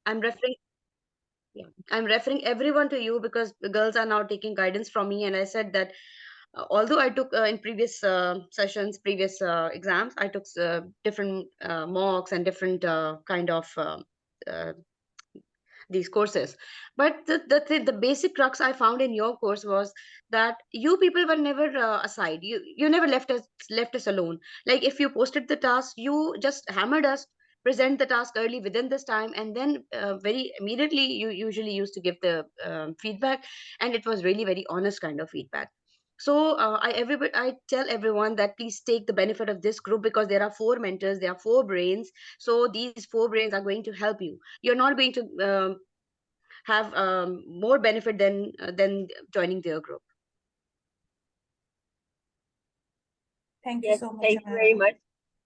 I'm referring Yeah, I'm referring everyone to you because the girls are now taking guidance from me. And I said that although I took in previous sessions, previous exams, I took different mocks and different kind of uh, these courses. But the basic crux I found in your course was that you people were never aside. You never left us alone. Like if you posted the task, you just hammered us, present the task early within this time, and then very immediately you usually used to give the feedback, and it was really very honest kind of feedback. So I tell everyone that please take the benefit of this group because there are four mentors, there are four brains. So these four brains are going to help you. You're not going to have more benefit than joining their group. Thank you Yes, so much, thank you Amara. very much.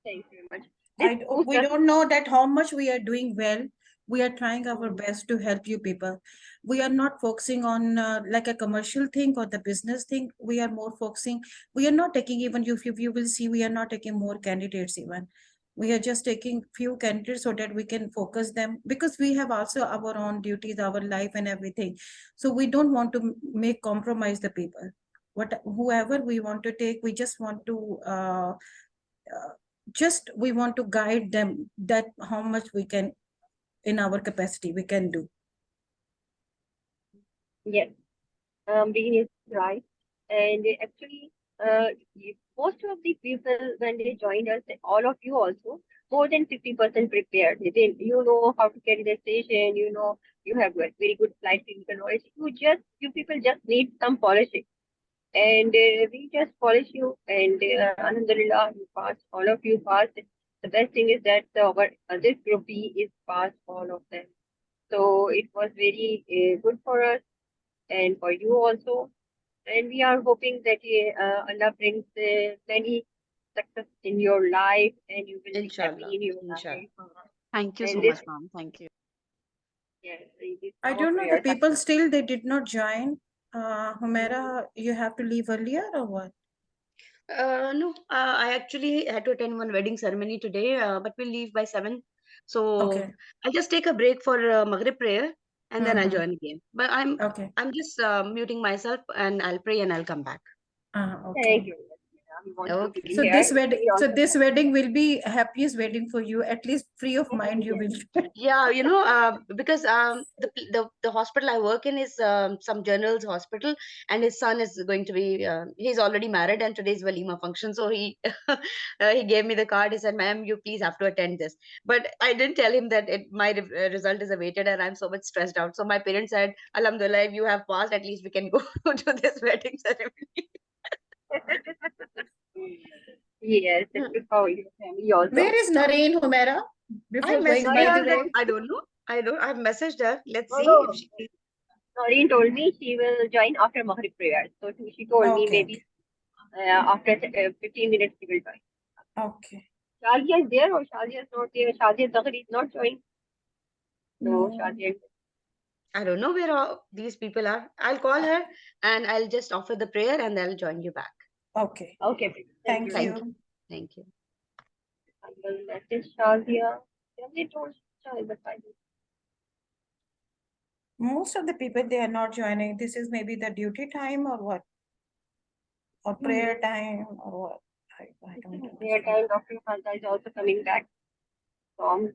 Thank you very much. This boost We us. don't know that how much we are doing well. We are trying our best to help you people. We are not focusing on like a commercial thing or the business thing. We are more focusing. We are not taking even if you will see, we are not taking more candidates even. We are just taking few candidates so that we can focus them because we have also our own duties, our life and everything. So we don't want to make compromise the people. Whoever we want to take, we just want to just we want to guide them that how much we can in our capacity we can do. Yes, Bean is right. And actually, most of the people, when they joined us, all of you also, more than 50% prepared. You know how to carry the station, you know, you have very good flight technical knowledge. You people just need some polishing. And we just polish you, and Alhamdulillah, you passed. All of you passed. The best thing is that this group B is passed, all of them. So it was very good for us and for you also. And we are hoping that Allah brings many success in your life and you will be happy Inshallah. in your Inshallah. life. Thank you And so this, much, ma'am. Thank you. yes, this I our don't know, the prayer. people still they did not join. Humera, you have to leave earlier or what? No, I actually had to attend one wedding ceremony today, but we'll leave by 7. So Okay. I'll just take a break for Maghrib prayer and then I'll join again. But Okay. I'm just muting myself and I'll pray and I'll come back. Okay. Thank you. We want you to Okay. be So here. this wedding, We also will be happiest wedding for you. At least free of mind you yes. will. Yeah, because the hospital I work in is some general's hospital, and his son is going to be he's already married, and today's walima function. So he he gave me the card. He said, "Ma'am, you please have to attend this." But I didn't tell him that my result is awaited, and I'm so much stressed out. So my parents said, "Alhamdulillah, if you have passed, at least we can go to this wedding ceremony." Yes, it's good for your family also. Where is Nareen, Humera? I Before going, messaged by her the that way. I don't know. I've messaged her. Let's see if Oh, she. Noreen told me she will join after Maghrib prayer. So she told me Okay. maybe after 15 minutes she will join. Okay. Shazia is there or Shazia is not there? Shazia Dakhri is not joining. No, No. Shazia. I don't know where all these people are. I'll call her and I'll just offer the prayer and I'll join you back. Okay. Okay, please. Thank Thank you. you. Thank you. I will message Shazia. Shazia told Shazia, but I don't. Most of the people, they are not joining. This is maybe the duty time or what? Or prayer time or what? I don't Their understand. time, Dr. Khalsa is also coming back from.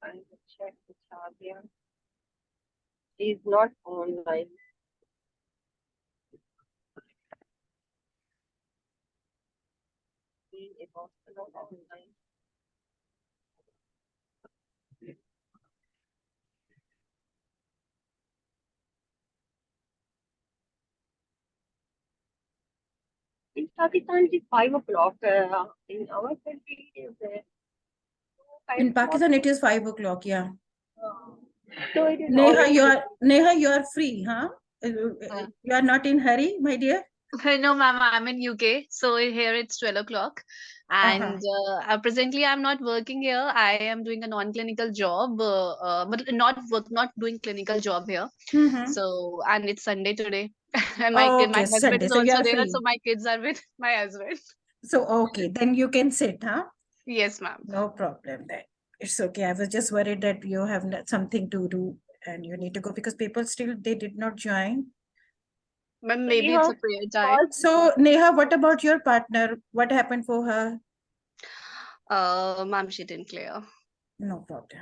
I will check with Shazia. She is not online. She is also not online. In Pakistan, it is 5 o'clock. In our country, it is 5 In o'clock. Pakistan, it is 5 o'clock. Yeah. So it is Neha, already. you are free, huh? You are not in hurry, my dear. No, ma'am, I'm in UK, so here it's 12 o'clock. And presently, I'm not working here. I am doing a non-clinical job, but not doing clinical job here. Mm-hmm. So, and it's Sunday today, and my Okay, husband Sunday. is So you also are there, free. so my kids are with my husband. So, okay, then you can sit, huh? Yes, ma'am. No problem then. It's okay. I was just worried that you have something to do and you need to go because people still they did not join. Ma'am, So maybe it's Neha, a prayer time. pause. So Neha, what about your partner? What happened for her? Ma'am, she didn't clear. No problem.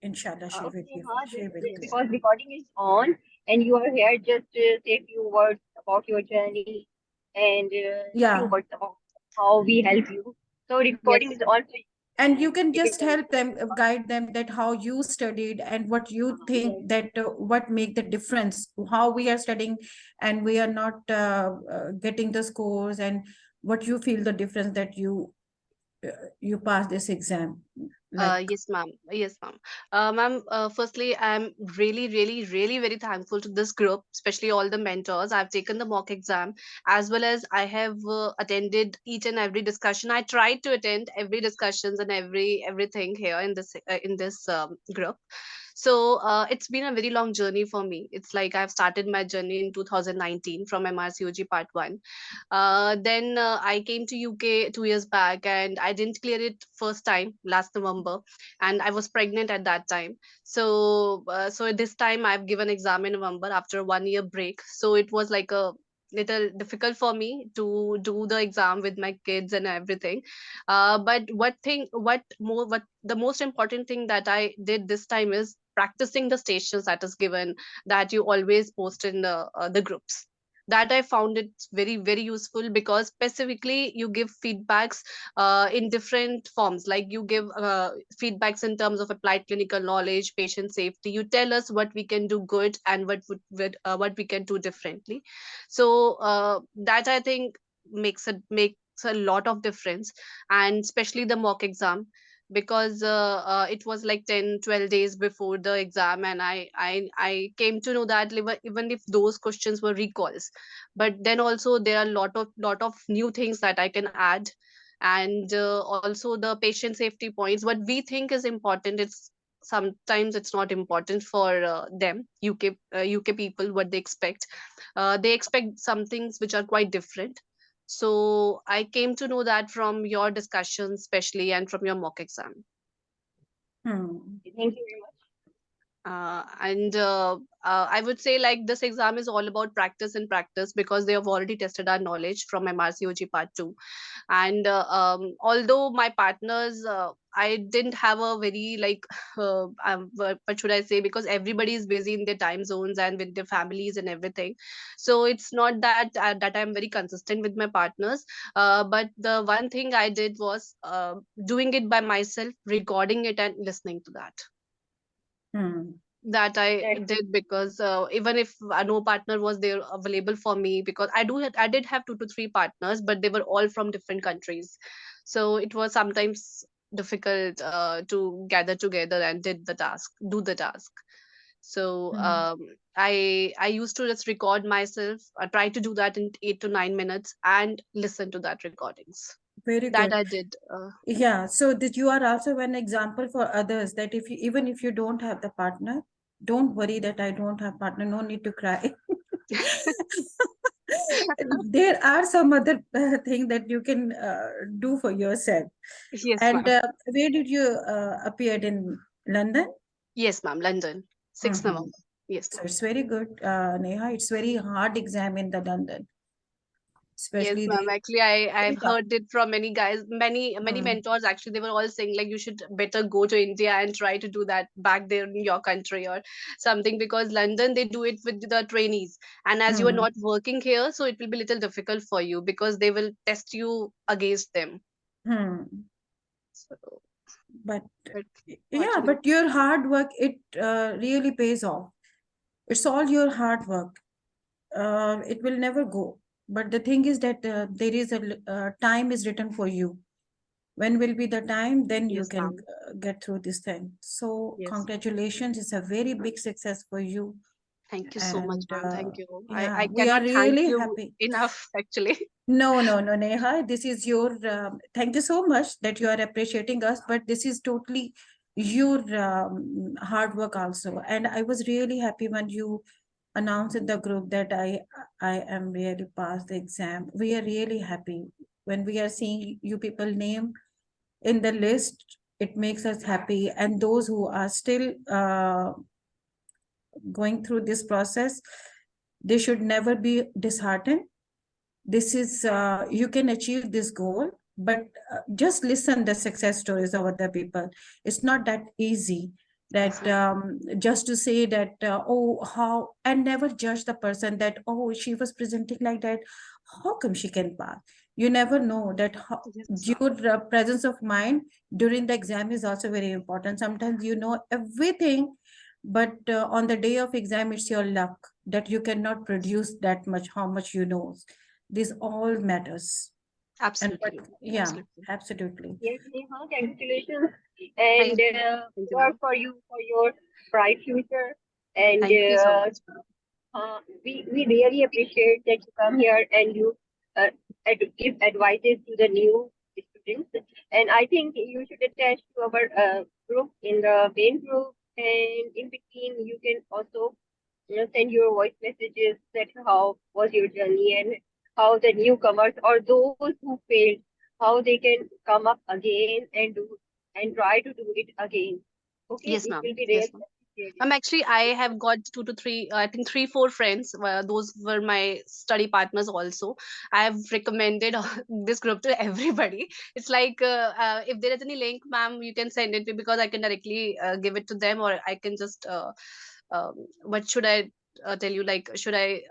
Inshallah, she will be. Neha, She will just clear. because recording is on and you are here, just say a few words about your journey and few Yeah, words about how we help you. So recording Yes. is on, so and you can you can just continue. help them, guide them that how you studied and what you Yes. think that what make the difference. How we are studying and we are not getting the scores, and what you feel the difference that you pass this exam. Like, Yes, ma'am. Yes, ma'am. Ma'am, firstly, I'm really, really, really very thankful to this group, especially all the mentors. I've taken the mock exam as well as I have attended each and every discussion. I tried to attend every discussions and everything here in this group. So it's been a very long journey for me. It's like I've started my journey in 2019 from MRCOG Part 1. Then I came to UK 2 years back and I didn't clear it first time last November, and I was pregnant at that time. So this time I've given exam in November after a 1 year break. So it was like a little difficult for me to do the exam with my kids and everything. But what the most important thing that I did this time is practicing the stations that is given, that you always post in the groups. That I found it very very useful, because specifically you give feedbacks in different forms. Like you give feedbacks in terms of applied clinical knowledge, patient safety. You tell us what we can do good and what we can do differently. So that I think makes a lot of difference, and especially the mock exam, because it was like 10-12 days before the exam, and I came to know that even if those questions were recalls, but then also there are lot of new things that I can add. And also the patient safety points, what we think is important, it's sometimes it's not important for them, UK people, what they expect some things which are quite different. So I came to know that from your discussions especially, and from your mock exam. Thank you very much. And I would say like this exam is all about practice and practice, because they have already tested our knowledge from MRCOG Part 2. And although my partners, I didn't have a very like what should I say, because everybody is busy in their time zones and with their families and everything. So it's not that I'm very consistent with my partners. But the one thing I did was doing it by myself, recording it and listening to that. hmm. That I That's did, because even if no partner was there available for me, because I did have 2 to 3 partners, but they were all from different countries. So it was sometimes difficult to gather together and do the task. So Hmm. I used to just record myself. I try to do that in 8 to 9 minutes and listen to that recordings. Very That good. I did. Yeah, so that you are also an example for others that if you, even if you don't have the partner, don't worry that I don't have partner, no need to cry. There are some other thing that you can do for yourself. Yes, And ma'am. where did you appeared in London? Yes, ma'am. London, 6th Hmm. November. Yes, So ma'am. it's very good, Neha. It's very hard exam in the London, Yes, especially ma'am. the Actually, very I've tough. heard it from many guys, many Hmm. mentors. Actually, they were all saying like you should better go to India and try to do that back there in your country or something, because London they do it with the trainees, and as you are Hmm. not working here, so it will be little difficult for you, because they will test you against them. Hmm. So, But but yeah, fortunately, but your hard work, it really pays off. It's all your hard work. It will never go. But the thing is that there is time is written for you. When will be the time? Then you yes, can ma'am. get through this thing. So Yes. congratulations! It's a very big success for you. Thank you so much, And ma'am. Thank you. yeah, I we are cannot thank really you happy. enough, actually. No, no, no, Neha. This is your. Thank you so much that you are appreciating us, but this is totally your hard work also. And I was really happy when you announced in the group that I am really passed the exam. We are really happy when we are seeing you people name. in the list, it makes us happy. And those who are still going through this process, they should never be disheartened. This is you can achieve this goal, but just listen the success stories of other people. It's not that easy that just to say that oh how, and never judge the person that oh she was presenting like that, how come she can pass. You never know that how, your presence of mind during the exam is also very important. Sometimes you know everything, but on the day of exam it's your luck that you cannot produce that much how much you know. This all matters. Absolutely. Yeah, Absolutely. absolutely. Yes, Neha, congratulations. Thank And you. Thank you, work ma'am. for you for your bright future. And Thank you so much, ma'am. we really appreciate that you come here and you give advices to the new students. And I think you should attach to our group in the main group. And in between, you can also send your voice messages that how was your journey and how the newcomers or those who failed, how they can come up again and do and try to do it again. Okay, Yes, it ma'am. will be Yes, really ma'am. appreciated. Actually, I have got 2 to 3, I think 3, 4 friends. Those were my study partners also. I have recommended this group to everybody. It's like if there is any link, ma'am, you can send it to, because I can directly give it to them, or I can just what should I tell you? Like, should I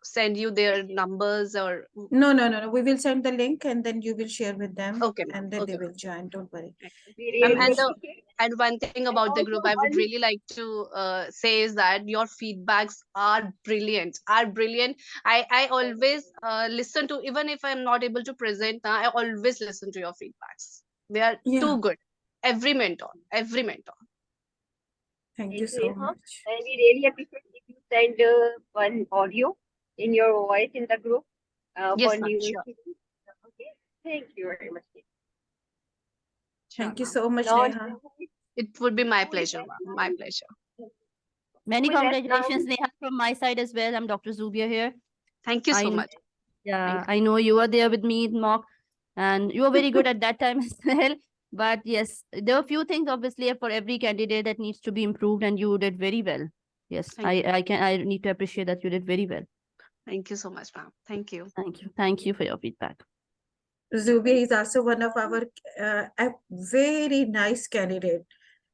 send you their numbers or? No, no, no, no. We will send the link and then you will share with them Okay, ma'am. and then they Okay, will ma'am. join. Don't worry. We Um, really and the appreciate. and one thing And about the also group I would one, really like to say is that your feedbacks are brilliant. Are brilliant. I always listen to, even if I'm not able to present. I always listen to your feedbacks. They are Yeah, too good. Every mentor. Every mentor. thank you thank you, so Neha. much. And we really appreciate if you send one audio in your voice in the group for Yes, ma'am. new Sure. students. Okay, thank you very much. Sure, Thank you ma'am. so much, Now, Neha. It would be my who is pleasure, that ma'am. My now? pleasure. Many Who is that now? congratulations, Neha, from my side as well. I'm Dr. Zubia here. Thank you so I much. Yeah, I know you were there with me in mock, and you were very good at that time as well. But yes, there are a few things obviously for every candidate that needs to be improved, and you did very well. Yes, Thank I need to appreciate that you did very well. Thank you so much, ma'am. Thank you. Thank you for your feedback. Zubia is also one of our a very nice candidate.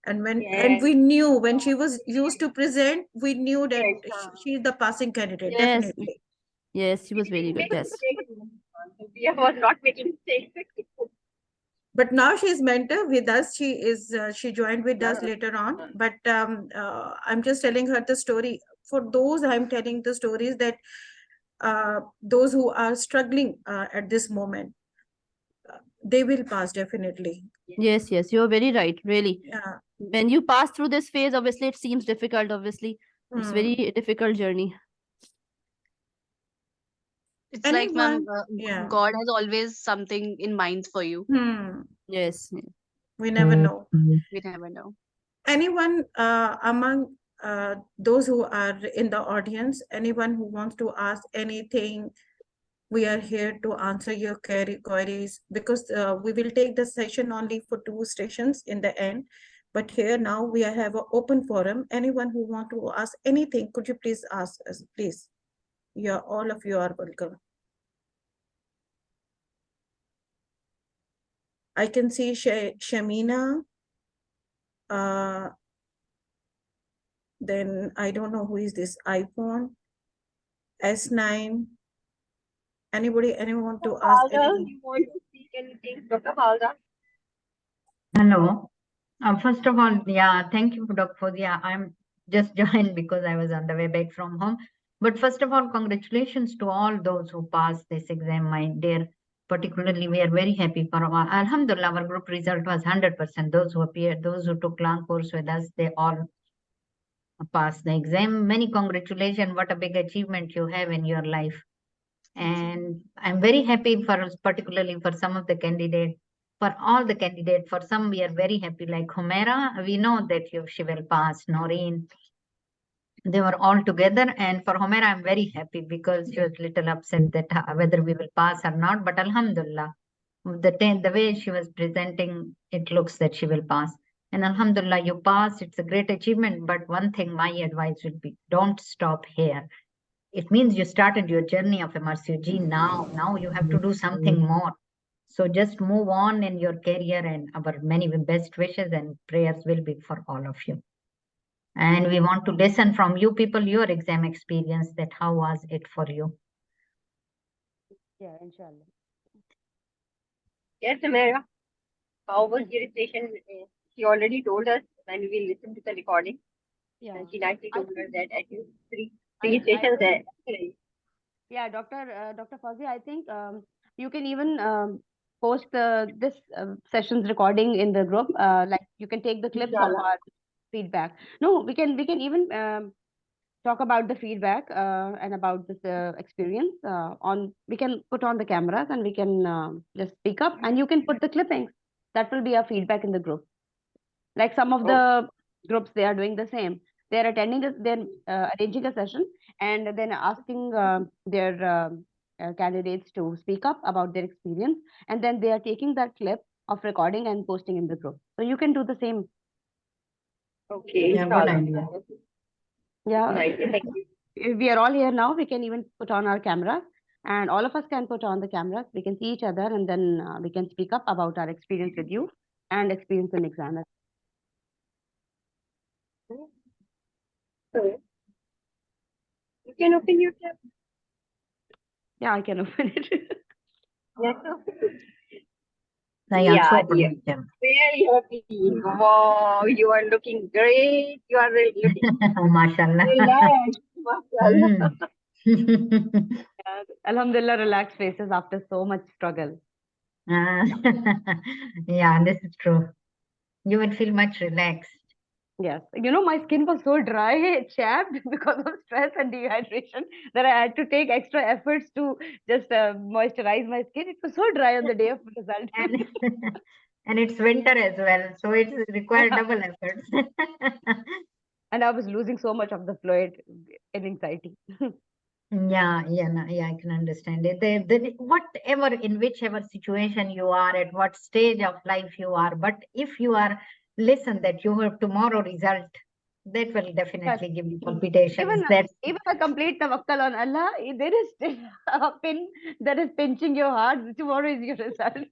And Yes, we knew when she was used to present, we knew that yes. she is the passing candidate, Yes, definitely. yes, she was We very didn't good. make Yes, mistakes. We was not making mistakes. But now she's mentor with us. She joined with us later on. But I'm just telling her the story. For those, I'm telling the stories that those who are struggling at this moment, they will pass definitely. yes, yes, you're very right. Really, Yeah. when you pass through this phase, obviously it seems difficult. Obviously, it's Hmm. very difficult journey. It's like, ma'am, Anyone? Yeah. God has always something in mind for you. Yes. We never know. We never know. Anyone among those who are in the audience, anyone who wants to ask anything, we are here to answer your queries, because we will take the session only for 2 sessions in the end. But here now we have an open forum. Anyone who want to ask anything, could you please ask us, please? All of you are welcome. I can see Shamina. Then I don't know who is this iPhone S9. Anyone want to ask Halda, anything? you want to speak anything, Dr. Halda? Hello. First of all, yeah, thank you, Dr. Fozia. I'm just joined because I was on the way back from home. But first of all, congratulations to all those who passed this exam, my dear. Particularly, we are very happy for Alhamdulillah, our group result was 100%. Those who appeared, those who took long course with us, they all passed the exam. Many congratulations. What a big achievement you have in your life. And I'm very happy for us, particularly for some of the candidates, for all the candidates. For some, we are very happy, like Humaira. We know that she will pass. Noreen, they were all together. And for Humaira, I'm very happy because she was little upset that whether we will pass or not. But Alhamdulillah, The way she was presenting, it looks that she will pass. And Alhamdulillah, you passed. It's a great achievement. But one thing, my advice would be, don't stop here. It means you started your journey of MRCG now. Now you have to do something more. So just move on in your career, and our many best wishes and prayers will be for all of you. And we want to listen from you people, your exam experience, that how was it for you? Yeah, inshallah. Yes, Amira. How was your session? She already told us when we listened to the recording. Yeah. And she nicely I told us that at least three I stations think- there. Yeah, Dr. Fauzi, I think you can even post this session's recording in the group. Like you can take the clips of Inshallah. our feedback. No, we can even talk about the feedback and about this experience we can put on the cameras and we can just speak up, and you can put the clippings. That will be our feedback in the group. Like some of the groups, they are doing the same. They're attending they're arranging a session and then asking their candidates to speak up about their experience, and then they are taking that clip of recording and posting in the group. So you can do the same. Okay, Yeah, good inshallah. idea. Yeah. Nice. Thank you. If we are all here now, we can even put on our cameras, and all of us can put on the cameras. We can see each other, and then we can speak up about our experience with you and experience in exam. So, you can open your tab. Yeah, I can open it. Yes. I Yeah, also opened dear. it, yeah. Very happy. Wow, you are looking great. You are looking Mashallah. relaxed. Mashallah. Alhamdulillah, relaxed faces after so much struggle. Yeah, this is true. You will feel much relaxed. Yes, my skin was so dry, chapped because of stress and dehydration that I had to take extra efforts to just moisturize my skin. It was so dry on the day of result. And, and it's winter as well, so it's required double efforts. And I was losing so much of the fluid in anxiety. Yeah, I can understand it. Whatever, in whichever situation you are, at what stage of life you are, but if you are, listen that you have tomorrow result, that will definitely give you palpitations. Even a complete tawakkal on Allah, there is still a pin that is pinching your heart. Tomorrow is your result.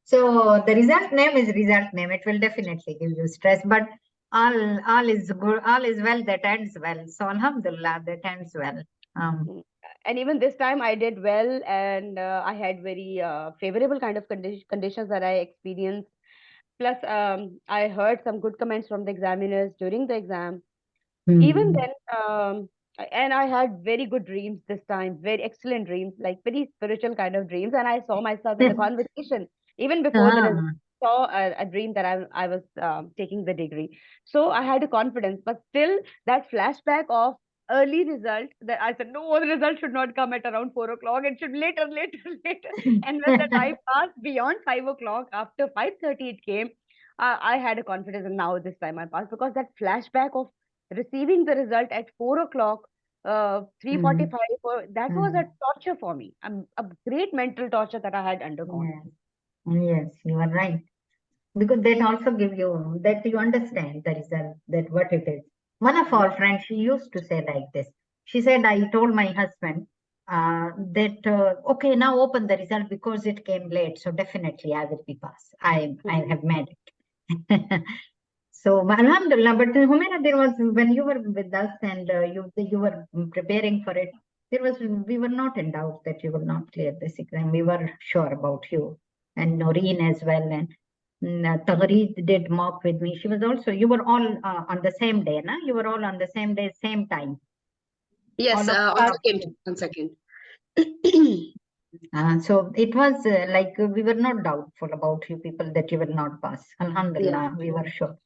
So the result name is result name. It will definitely give you stress, but all is good, all is well that ends well. So Alhamdulillah, that ends well. And even this time I did well, and I had very favorable kind of conditions that I experienced. Plus, I heard some good comments from the examiners during the exam. Even then, and I had very good dreams this time, very excellent dreams, like very spiritual kind of dreams. And I saw myself in the conversation even before the result. Saw a dream that I was taking the degree. So I had a confidence, but still that flashback of early result that I said, no, the result should not come at around 4 o'clock. It should later. And when the time passed beyond 5 o'clock, after 5:30 it came, I had a confidence, and now this time I passed, because that flashback of receiving the result at 4 o'clock, 3:45, that was a torture for me. A great mental torture that I had undergone. Yes, you are right. Because that also give you that you understand the result, that what it is. One of our friends, she used to say like this. She said, I told my husband that okay, now open the result because it came late, so definitely I will be passed. I have made it. So Alhamdulillah, but Humaira, there was, when you were with us and you were preparing for it, we were not in doubt that you will not clear this exam. We were sure about you, and Noreen as well, and Tagreed did mock with me. She was also, you were all on the same day, na? You were all on the same day, same time. Yes, on second. So it was like we were not doubtful about you people that you will not pass. Alhamdulillah, we were sure.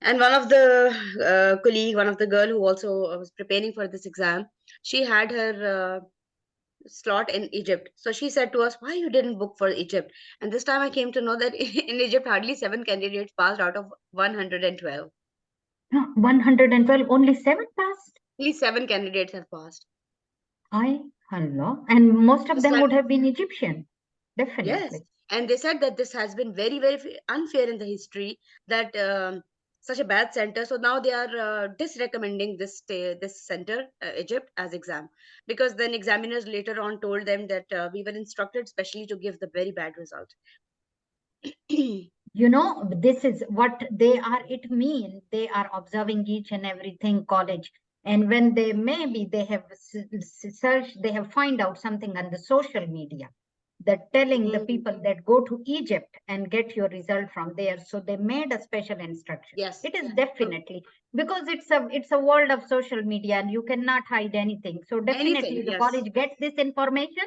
And one of the one of the girl who also was preparing for this exam, she had her slot in Egypt. So she said to us, why you didn't book for Egypt? And this time I came to know that in Egypt, hardly 7 candidates passed out of 112. 112, only 7 passed? Only 7 candidates have passed. Hello. And most of Just them like would have been Egyptian. yes, Definitely. and they said that this has been very, very unfair in the history that such a bad center. So now they are disrecommending this center, Egypt, as exam, because then examiners later on told them that we were instructed specially to give the very bad result. You know, this is what they are, it means they are observing each and everything college. And when they maybe they have searched, they have find out something on the social media that telling the people that go to Egypt and get your result from there. So they made a special instruction. Yes. It is So definitely because it's a world of social media and you cannot hide anything. So definitely anything, the yes. college gets this information.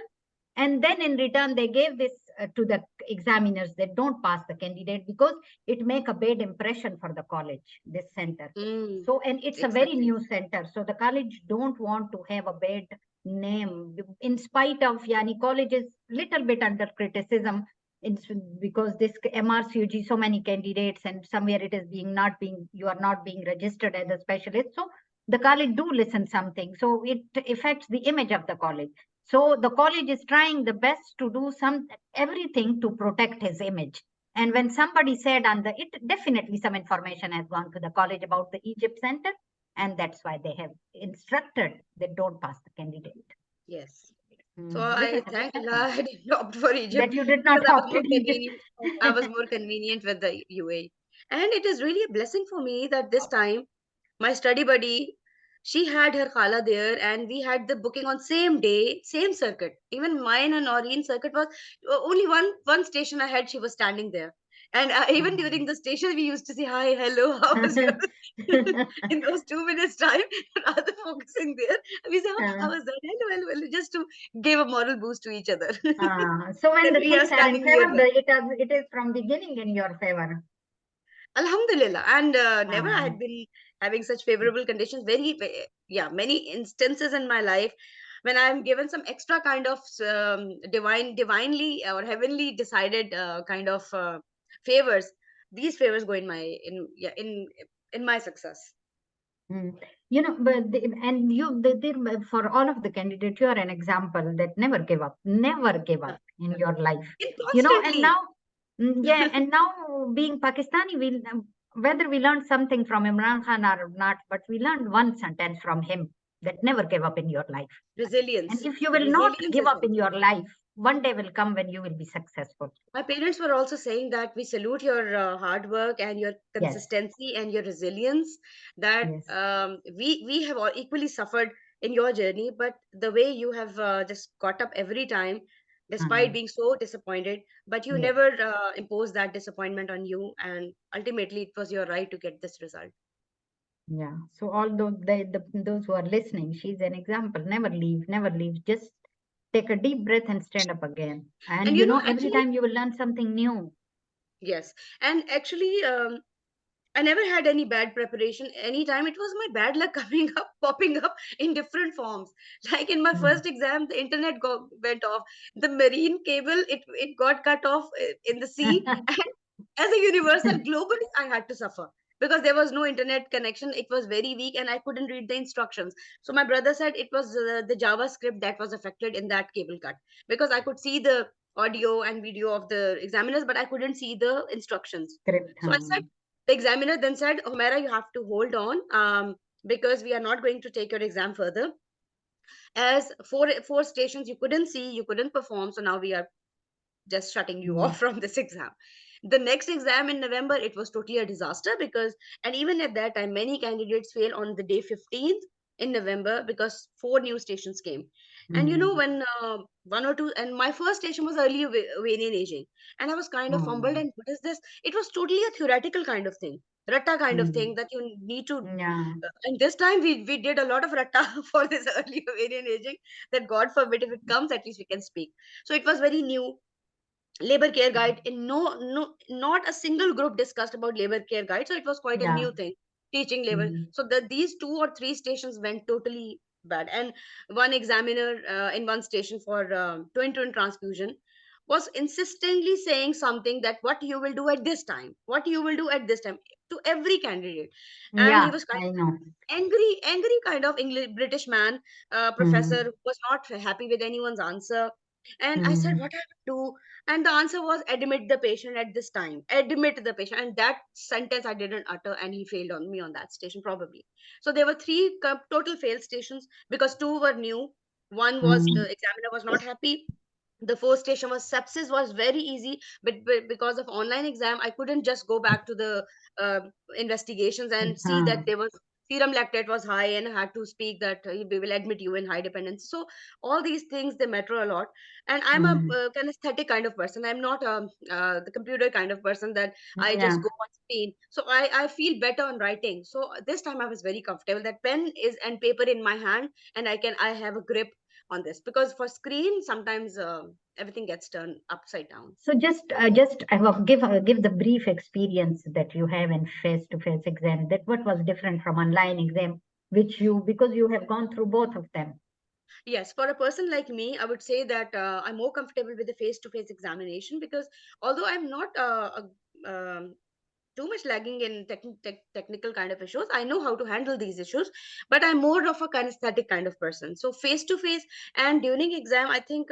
And then in return, they gave this to the examiners that don't pass the candidate because it make a bad impression for the college, this center. Mm, So, and it's a very exactly. new center. So the college don't want to have a bad name in spite of Yani college is little bit under criticism. It's because this MRCUG, so many candidates and somewhere it is you are not being registered as a specialist. So the college do listen something. So it affects the image of the college. So the college is trying the best to do everything to protect his image. And when somebody said it definitely some information has gone to the college about the Egypt Center, and that's why they have instructed that don't pass the candidate. Yes. Mm, So I this thank happens. Allah I didn't opt for Egypt That you did because not I was opt more in Egypt. convenient. I was more convenient with the UAE. And it is really a blessing for me that this time my study buddy, she had her khala there and we had the booking on same day, same circuit. Even mine and Noreen circuit was only one station ahead. She was standing there. And even during the station, we used to say, hi, hello, how was your... in those 2 minutes time, rather focusing there, we say, oh, how was that? Hello, hello, hello, just to give a moral boost to each other. So when Then the we are things are in standing favor, nearby. it is from beginning in your favor. Alhamdulillah. And never I Ah, had been having such favorable conditions. Yeah, many instances in my life when I'm given some extra kind of divinely or heavenly decided kind of favors. These favors go in my in my success. You know, but for all of the candidates, you are an example that never give up in your life. You know, and Constantly. now, yeah, and now being Pakistani, whether we learned something from Imran Khan or not, but we learned one sentence from him that never give up in your life. And Resilience. if you will not Resilience give is up one. in your life, one day will come when you will be successful. My parents were also saying that we salute your hard work and your Yes, consistency and your resilience. That yes. we have all equally suffered in your journey, but the way you have just got up every time, despite being so disappointed, but you Yes. never imposed that disappointment on you, and ultimately it was your right to get this result. Yeah. So all those who are listening, she's an example. Never leave, never leave. Just take a deep breath and stand up again. And And you you know, know, every actually, time you will learn something new. yes, and actually, I never had any bad preparation. Anytime it was my bad luck coming up, popping up in different forms. Like in my Mm. first exam, the internet went off. The marine cable, it got cut off in the sea. And as a universal, globally, I had to suffer because there was no internet connection. It was very weak and I couldn't read the instructions. So my brother said it was the JavaScript that was affected in that cable cut because I could see the audio and video of the examiners, but I couldn't see the instructions. Script. So I said, the examiner then said, Humaira, you have to hold on because we are not going to take your exam further. As four stations you couldn't see, you couldn't perform. So now we are just shutting you off from this exam. The next exam in November, it was totally a disaster because, and even at that time, many candidates failed on the day 15th in November because 4 new stations came. And you know, when one or two, and my first station was early Iranian aging, and I was kind of fumbled. And what is this? It was totally a theoretical kind of thing, ratta kind of thing that you need to. Yeah. And this time we did a lot of ratta for this early Iranian aging. That God forbid if it comes, at least we can speak. So it was very new. Labor care guide, in not a single group discussed about labor care guide, so it was quite a Yeah. new thing, teaching labor. So these 2 or 3 stations went totally bad. And one examiner in one station for twin transfusion was insistently saying something that what you will do at this time, what you will do at this time, to every candidate. And he Yeah, was kind I of know. angry kind of English British man, professor, who was not happy with anyone's answer. And I said, Mm. what I will do? And the answer was, admit the patient at this time, admit the patient. And that sentence I didn't utter, and he failed on me on that station probably. So there were three total failed stations, because two were new. One was the Mm. examiner was not happy. The first station was sepsis, was very easy, but because of online exam I couldn't just go back to the uh, investigations and see that there was serum lactate was high, and I had to speak that we will admit you in high dependency. So all these things, they matter a lot. And I'm a Mm. kinesthetic kind of person. I'm not the computer kind of person that I Yeah. just go on screen. So I feel better on writing. So this time I was very comfortable that pen is and paper in my hand, and I have a grip on this, because for screen sometimes everything gets turned upside down. So just give the brief experience that you have in face-to-face exam. That what was different from online exam, which you because you have gone through both of them. Yes, for a person like me, I would say that I'm more comfortable with the face-to-face examination, because although I'm not too much lagging in technical kind of issues, I know how to handle these issues, but I'm more of a kinesthetic kind of person. So face to face and during exam, I think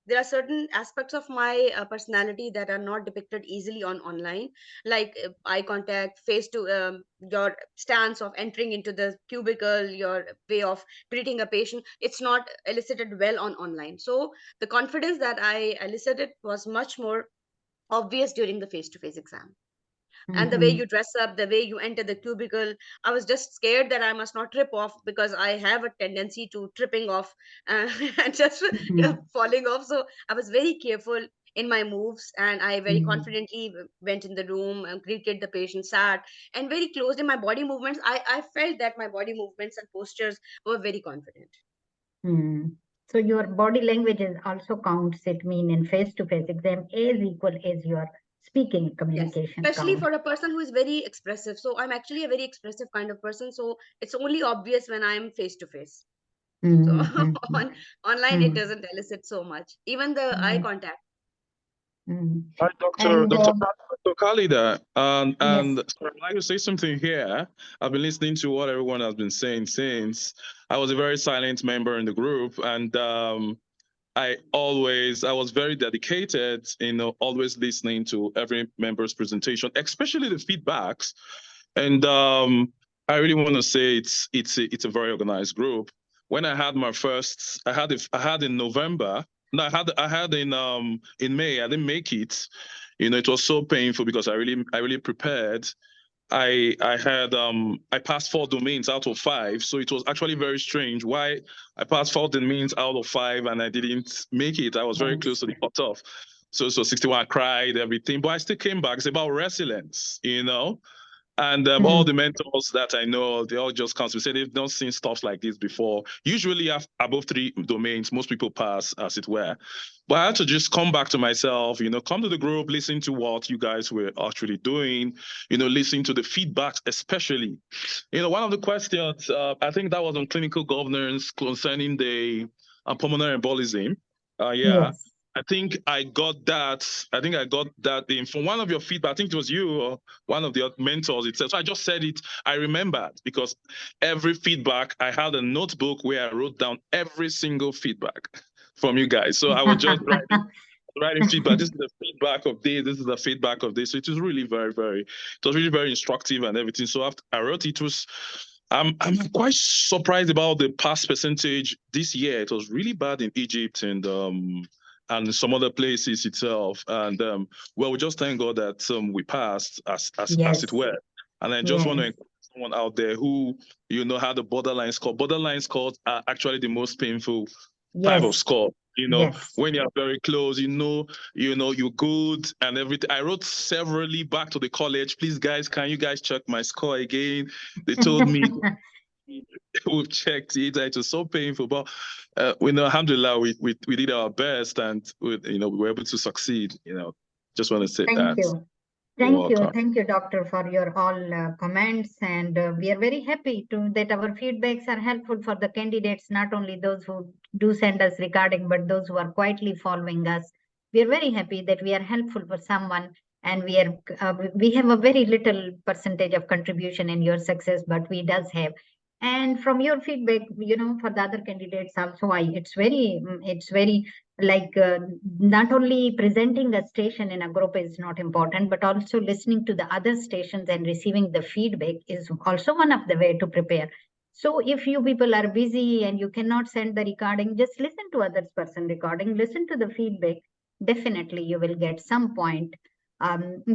there are certain aspects of my personality that are not depicted easily on online, like eye contact, face to your stance of entering into the cubicle, your way of treating a patient, it's not elicited well on online. So the confidence that I elicited was much more obvious during the face to face exam. And the way Mhm. you dress up, the way you enter the cubicle, I was just scared that I must not trip off, because I have a tendency to tripping off and just Mhm. falling off. So I was very careful in my moves, and I very Mhm. confidently went in the room and greeted the patient, sat, and very closed in my body movements. I felt that my body movements and postures were very confident. Mm. So your body language is also counts. It mean in face-to-face exam as equal as your speaking Yes, communication especially count. for a person who is very expressive. So I'm actually a very expressive kind of person, so it's only obvious when I'm face to face. So Mm. on online, it Mm. doesn't elicit so much. Even the eye Mm. contact. Mm. Hi, Doctor And Dr. Khalida. yes. Sorry, I'd like to say something here. I've been listening to what everyone has been saying since. I was a very silent member in the group, and I was very dedicated, always listening to every member's presentation, especially the feedbacks. And I really want to say it's a very organized group. When I had my first, I had in November. No, I had in May. I didn't make it. It was so painful because I really prepared. I had I passed 4 domains out of 5, so it was actually very strange why I passed 4 domains out of 5 and I didn't make it. I was very close to the cutoff. So 61, I cried, everything, but I still came back. It's about resilience. And all the mentors that I know, they all just come to say they've not seen stuff like this before. Usually, above 3 domains, most people pass, as it were. But I had to just come back to myself, come to the group, listen to what you guys were actually doing, listen to the feedbacks, especially. One of the questions, I think that was on clinical governance concerning the pulmonary embolism. Yeah. Yes. I think I got that. In from one of your feedback. I think it was you or one of the mentors itself. So I just said it. I remembered because every feedback, I had a notebook where I wrote down every single feedback from you guys. So I was just writing feedback. This is the feedback of this. This is the feedback of this. So it was really it was really very instructive and everything. So after I wrote it was. I'm quite surprised about the pass percentage this year. It was really bad in Egypt and some other places itself. And well, we just thank God that we passed as it were. And I just want to encourage someone out there who had the borderline score. Borderline scores are actually the most painful type of score. When you're very close, you're good and everything. I wrote severally back to the college, please guys, can you guys check my score again? They told me we've checked it. It was so painful, but we know, alhamdulillah, we did our best and we were able to succeed. Just want to say Thank that. you. Thank you, Doctor, for your all comments. And we are very happy that our feedbacks are helpful for the candidates, not only those who do send us recording, but those who are quietly following us we are very happy that we are helpful for someone, and we have a very little percentage of contribution in your success, but we does have. And from your feedback, for the other candidates also, it's very like not only presenting a station in a group is not important, but also listening to the other stations and receiving the feedback is also one of the way to prepare. So if you people are busy and you cannot send the recording, just listen to others person recording, listen to the feedback. Definitely you will get some point.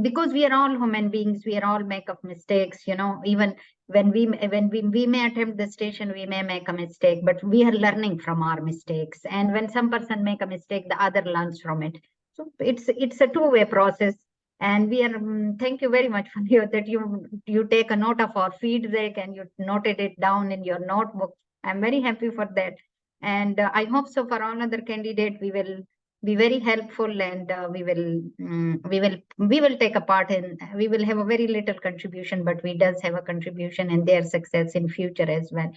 Because we are all human beings, we are all make of mistakes, even when we may attempt the station, we may make a mistake, but we are learning from our mistakes. And when some person make a mistake, the other learns from it. So it's a two-way process. And we are thank you very much for that you take a note of our feedback and you noted it down in your notebook. I'm very happy for that. And I hope so for all other candidates, we will be very helpful, and we will take a part in, we will have a very little contribution, but we does have a contribution in their success in future as well.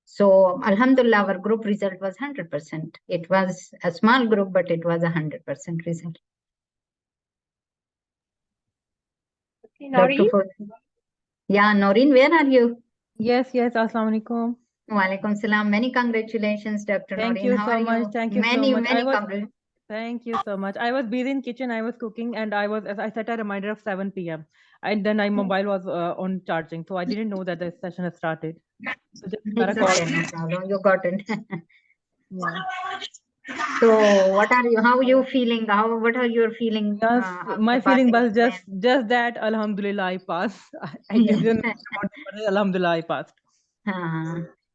So alhamdulillah, our group result was 100%. It was a small group, but it was 100% result. Okay, Noreen? Yeah, Noreen, where are you? Yes, Assalamu alaikum. Walaikum salam. Many congratulations, Dr. Thank Noreen. you How so are much. you? Thank you so Many much. congratulations. Thank you so much. I was busy in kitchen. I was cooking, and I set a reminder of 7 p.m. And then my mobile was on charging, so I didn't know that the session has started. So just got a It's call. okay, no problem. You got it. Yeah. So how are you feeling? What are your feeling? Yes, my after feeling passing was exam? just that Alhamdulillah I passed. I didn't know about it, but Alhamdulillah I passed.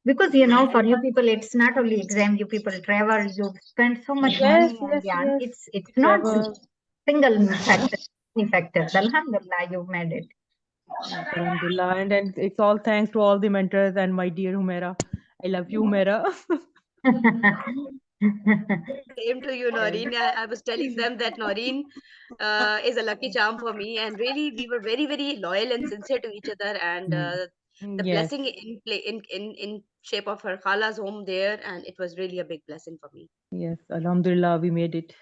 Because for you people, it's not only exam. You people travel, you spend so much money, and it's not single factor. Factor. Alhamdulillah, you made it. Alhamdulillah, and it's all thanks to all the mentors and my dear Humaira. I love you, Humaira. Same to you, Noreen. I was telling them that Noreen is a lucky charm for me, and really, we were very, very loyal and sincere to each other. And the Yes. blessing in shape of her khala's home there, and it was really a big blessing for me. Yes, Alhamdulillah, we made it.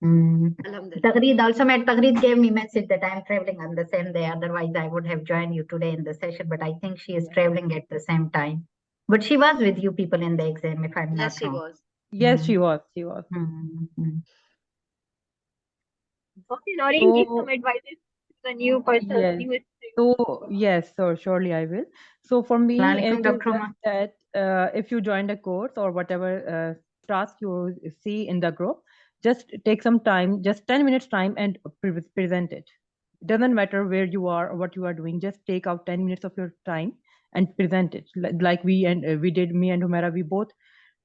Alhamdulillah. Tagreed gave me message that I'm traveling on the same day. Otherwise, I would have joined you today in the session, but I think she is traveling at the same time. But she was with you people in the exam, if I'm Yes, not she wrong. was. Yes, she was. She was. Okay, Noreen, give So, some advices to the new person. yes. New So, yes, so surely I will. So for me, Walaikum, it is Dr. just that if you join the course or whatever task you see in the group, just take some time, just 10 minutes time and present it. Doesn't matter where you are or what you are doing, just take out 10 minutes of your time and present it. Like we did, me and Humaira, we both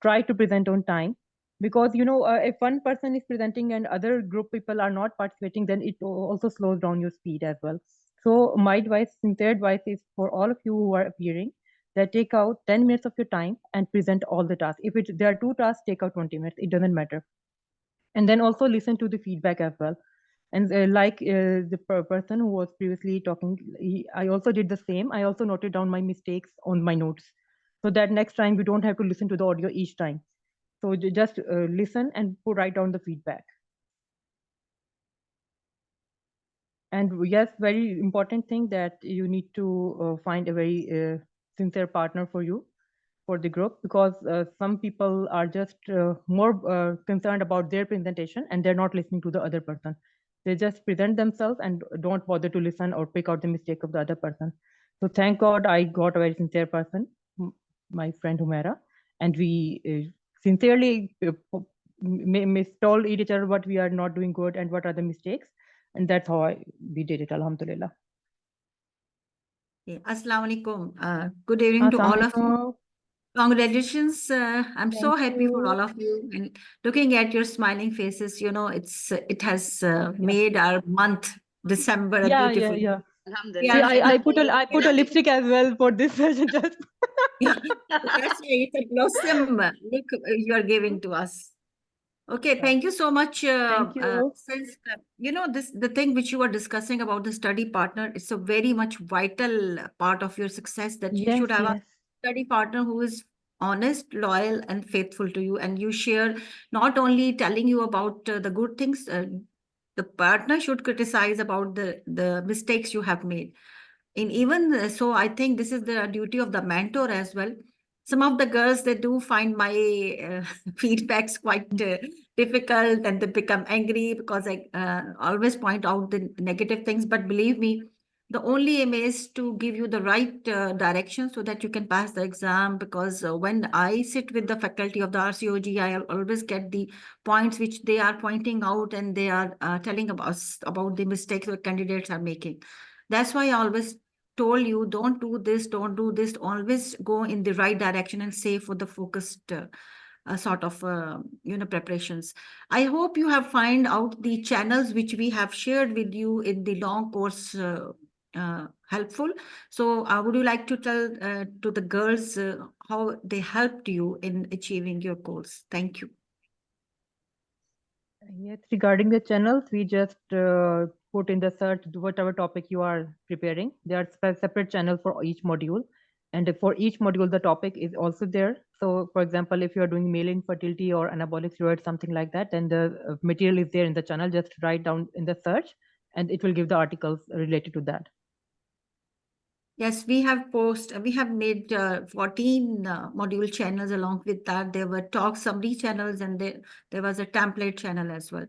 try to present on time. Because if one person is presenting and other group people are not participating, then it also slows down your speed as well. So my sincere advice is for all of you who are appearing, that take out 10 minutes of your time and present all the tasks. If there are 2 tasks, take out 20 minutes. It doesn't matter. And then also listen to the feedback as well. And the person who was previously talking, I also did the same. I also noted down my mistakes on my notes, so that next time we don't have to listen to the audio each time. So just listen and write down the feedback. And yes, very important thing that you need to find a very sincere partner for you, for the group, because some people are just more concerned about their presentation and they're not listening to the other person. They just present themselves and don't bother to listen or pick out the mistake of the other person. So thank God I got a very sincere person, my friend Humaira, and we sincerely told each other what we are not doing good and what are the mistakes. And that's how we did it, alhamdulillah. Assalamu alaikum. Good evening to all of you. Congratulations. I'm so happy for all of you. And looking at your smiling faces, it has made our month, December, beautiful. Yeah. Alhamdulillah. See, I put a lipstick as well for this session. Just Yeah, that's why it's a blossom look you are giving to us. Okay, thank you so much. Thank you. Since the thing which you are discussing about the study partner, it's a very much vital part of your success, that you should have a study partner who is honest, loyal, and faithful to you. And you share not only telling you about the good things, the partner should criticize about the mistakes you have made. And even so, I think this is the duty of the mentor as well. Some of the girls, they do find my feedbacks quite difficult, and they become angry because I always point out the negative things. But believe me, the only aim is to give you the right direction so that you can pass the exam. Because when I sit with the faculty of the RCOG, I always get the points which they are pointing out, and they are telling about the mistakes the candidates are making. That's why I always told you, don't do this, don't do this. Always go in the right direction and say for the focused sort of preparations. I hope you have find out the channels which we have shared with you in the long course helpful. So would you like to tell to the girls how they helped you in achieving your goals? Thank you. Yes, regarding the channels, we just put in the search whatever topic you are preparing. There are separate channels for each module, and for each module, the topic is also there. So, for example, if you are doing male infertility or anabolic steroids, something like that, then the material is there in the channel. Just write down in the search, and it will give the articles related to that. Yes, we have made 14 module channels. Along with that, there were talk summary channels, and there was a template channel as well.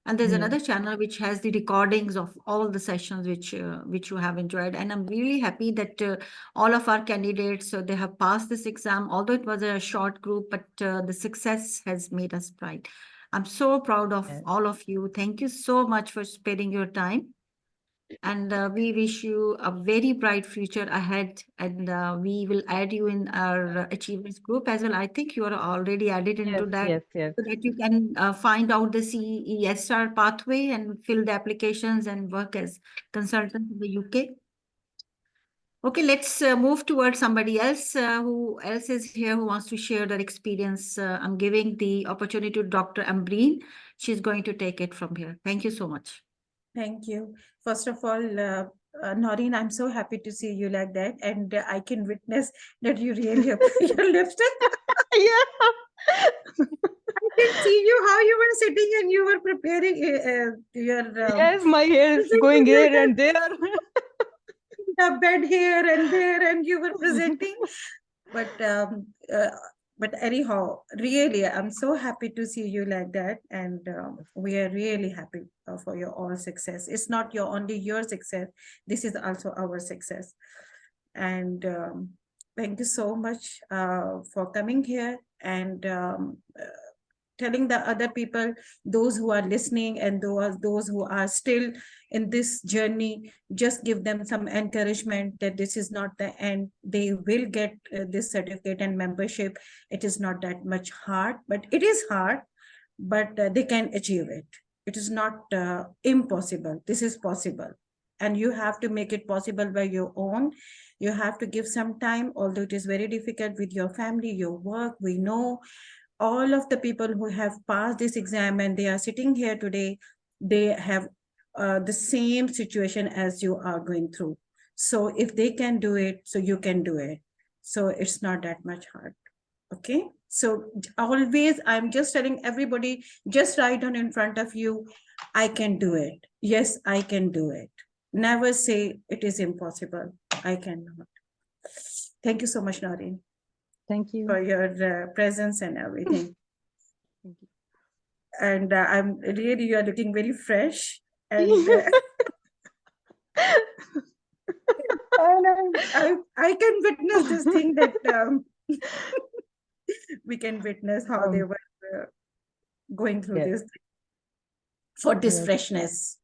And there's another channel which has the recordings of all the sessions which you have enjoyed. And I'm really happy that all of our candidates, so they have passed this exam, although it was a short group, but the success has made us proud. I'm so proud of all of you. Thank you so much for sparing your time. And we wish you a very bright future ahead. And we will add you in our achievers group as well. I think you are already added into that. Yes. So that you can find out the CESR pathway and fill the applications and work as consultant in the UK. Okay, let's move towards somebody else who else is here who wants to share their experience. I'm giving the opportunity to Dr. Ambreen. She's going to take it from here. Thank you so much. Thank you. First of all, Noreen, I'm so happy to see you like that. And I can witness that you really have your lipstick. Yeah. I can see you how you were sitting and you were preparing your. Yes, my hair is going here and there. The bed here and there, and you were presenting. But anyhow, really, I'm so happy to see you like that, and we are really happy for your all success. It's not only your success; this is also our success. And thank you so much for coming here and telling the other people, those who are listening and those who are still in this journey, just give them some encouragement that this is not the end. They will get this certificate and membership. It is not that much hard, but it is hard, but they can achieve it. It is not impossible. This is possible. And you have to make it possible by your own. You have to give some time, although it is very difficult with your family, your work. We know all of the people who have passed this exam and they are sitting here today, they have the same situation as you are going through. So if they can do it, so you can do it. So it's not that much hard. Okay. So always, I'm just telling everybody, just write down in front of you, I can do it. Yes, I can do it. Never say it is impossible. I cannot. Thank you so much, Noreen. Thank you For your presence and everything. Thank you. And I'm really, you are looking very fresh. And, and I can witness this thing that we can witness how they were going through this for this freshness.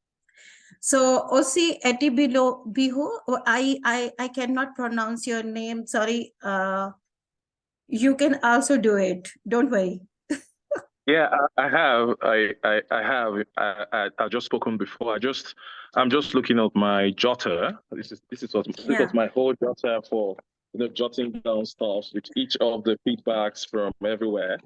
So Osi Biho, I cannot pronounce your name. Sorry. You can also do it. Don't worry. Yeah, I have. I have. I've just spoken before. I'm just looking at my jotter. This was my whole jotter for jotting down stuff with each of the feedbacks from everywhere.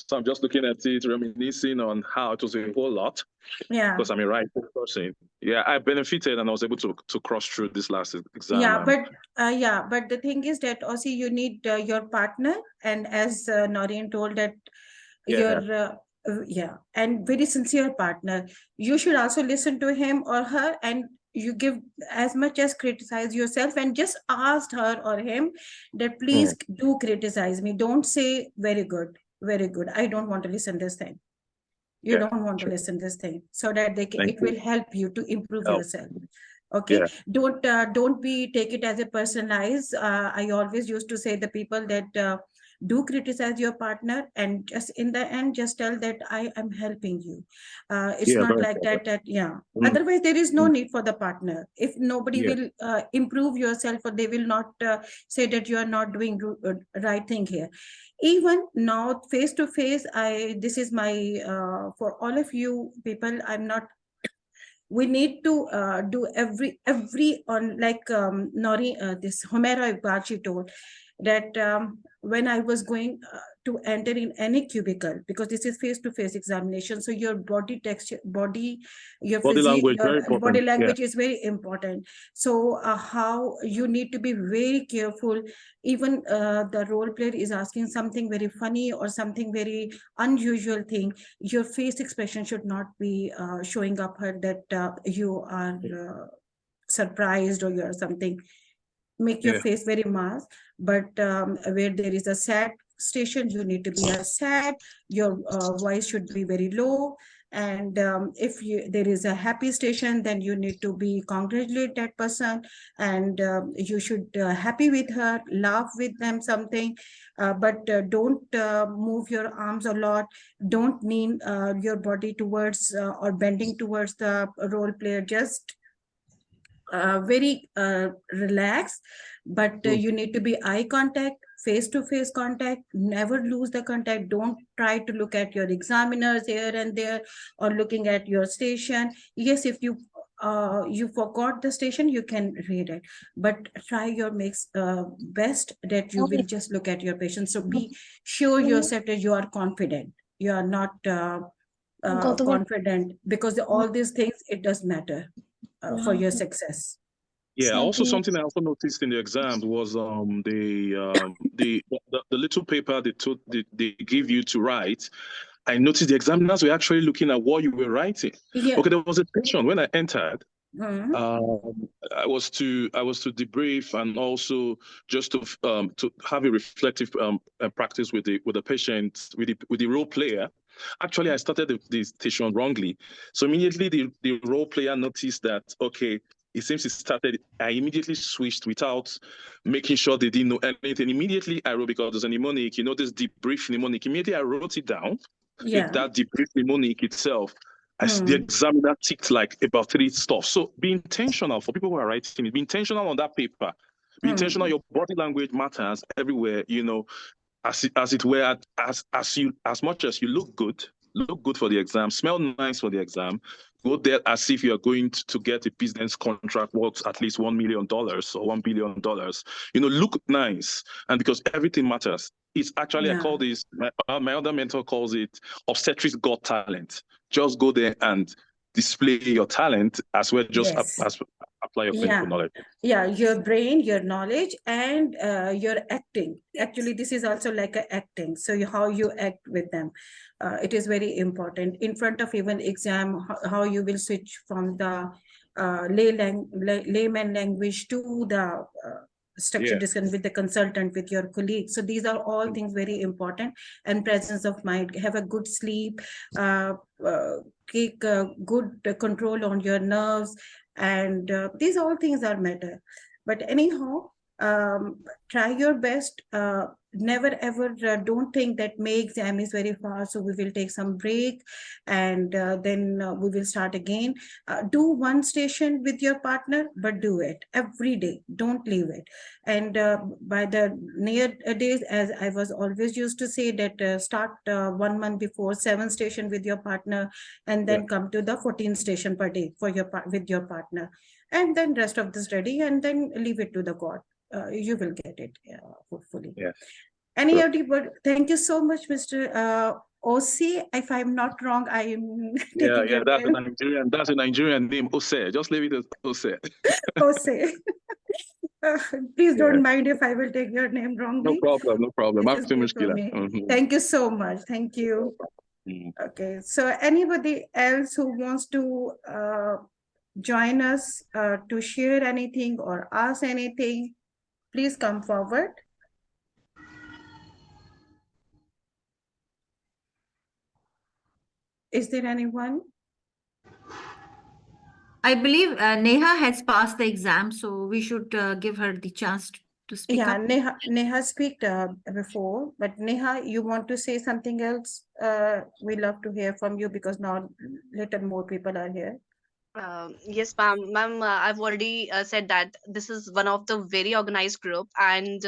So I'm just looking at it, reminiscing on how it was a whole lot. Yeah. Because I'm a right person. Yeah, I benefited and I was able to cross through this last exam. Yeah, but the thing is that also you need your partner, and as Noreen told that your and very sincere partner. You should also listen to him or her, and you give as much as criticize yourself, and just ask her or him that please do criticize me. Don't say very good, very good. I don't want to listen this thing. You don't want to listen this thing, so that they can, it will help you to improve yourself. Okay, don't take it as a personalized. I always used to say the people that do criticize your partner, and just in the end just tell that I am helping you. It's not like that otherwise there is no need for the partner. If nobody will improve yourself, or they will not say that you are not doing right thing here. Even now, face to face, this is my for all of you people, I'm not, we need to do every on, like Nori, this Humera Ibachi told that when I was going to enter in any cubicle, because this is face-to-face examination, so your body texture, your physique, language, your body language is very important. So how you need to be very careful. Even the role player is asking something very funny or something very unusual thing, your face expression should not be showing up her that you are surprised or you are something. Make your face very masked, but where there is a sad station, you need to be sad. Your voice should be very low. And if there is a happy station, then you need to be congratulate that person, and you should happy with her, laugh with them something, but don't move your arms a lot. Don't lean your body towards or bending towards the role player. Just very relaxed, but you need to be eye contact, face-to-face contact. Never lose the contact. Don't try to look at your examiners here and there, or looking at your station. Yes, if you forgot the station, you can read it, but try your best that you will just look at your patient. So be sure yourself that you are confident. You are not confident, because all these things, it does matter for your success. Yeah, also something I also noticed in the exams was the little paper they give you to write. I noticed the examiners were actually looking at what you were writing. Okay, there was a session when I entered. I was to debrief, and also just to have a reflective practice with the patient, with the role player. Actually, I started the station wrongly, so immediately the role player noticed that, okay, it seems it started. I immediately switched without making sure they didn't know anything. Immediately I wrote, because there's a mnemonic, this debrief mnemonic. Immediately I wrote it down. With that debrief mnemonic itself, the examiner ticked like about 3 stuff. So be intentional for people who are writing it. Be intentional on that paper. Be intentional. Your body language matters everywhere. As it were, as much as you look good for the exam, smell nice for the exam. Go there as if you are going to get a business contract worth at least $1 million or $1 billion. Look nice, and because everything matters. It's actually, I call this, my other mentor calls it obstetrics Got Talent. Just go there and display your talent as well, just apply your clinical knowledge. Yeah, your brain, your knowledge, and your acting. Actually, this is also like a acting. So how you act with them, it is very important. In front of even exam, how you will switch from the layman language to the structured discussion with the consultant, with your colleagues. So these are all things very important. And presence of mind. Have a good sleep. Take good control on your nerves. And these all things are matter. But anyhow, try your best. Never ever don't think that May exam is very far, so we will take some break, and then we will start again. Do one station with your partner, but do it every day. Don't leave it. And by the near days, as I was always used to say, that start 1 month before 7 station with your partner, and then come to the 14 station per day for with your partner, and then rest of the study, and then leave it to the God. You will get it, hopefully. Yeah. Anybody, but thank you so much, Mr. OC. If I'm not wrong, I am Yeah, taking yeah, your that's a name. Nigerian. That's a Nigerian name. Ose. Just leave it as Ose. OC. Please Yeah, don't mind if I will take your name no wrongly. problem, no problem. This is Mafi new for mushkila. me. Thank you so much. Thank you. Okay, so anybody else who wants to join us to share anything or ask anything, please come forward. Is there anyone? I believe Neha has passed the exam, so we should give her the chance to speak Yeah, up. Neha speak before, but Neha, you want to say something else? We love to hear from you because now little more people are here. Yes, ma'am. Ma'am, I've already said that this is one of the very organized group, and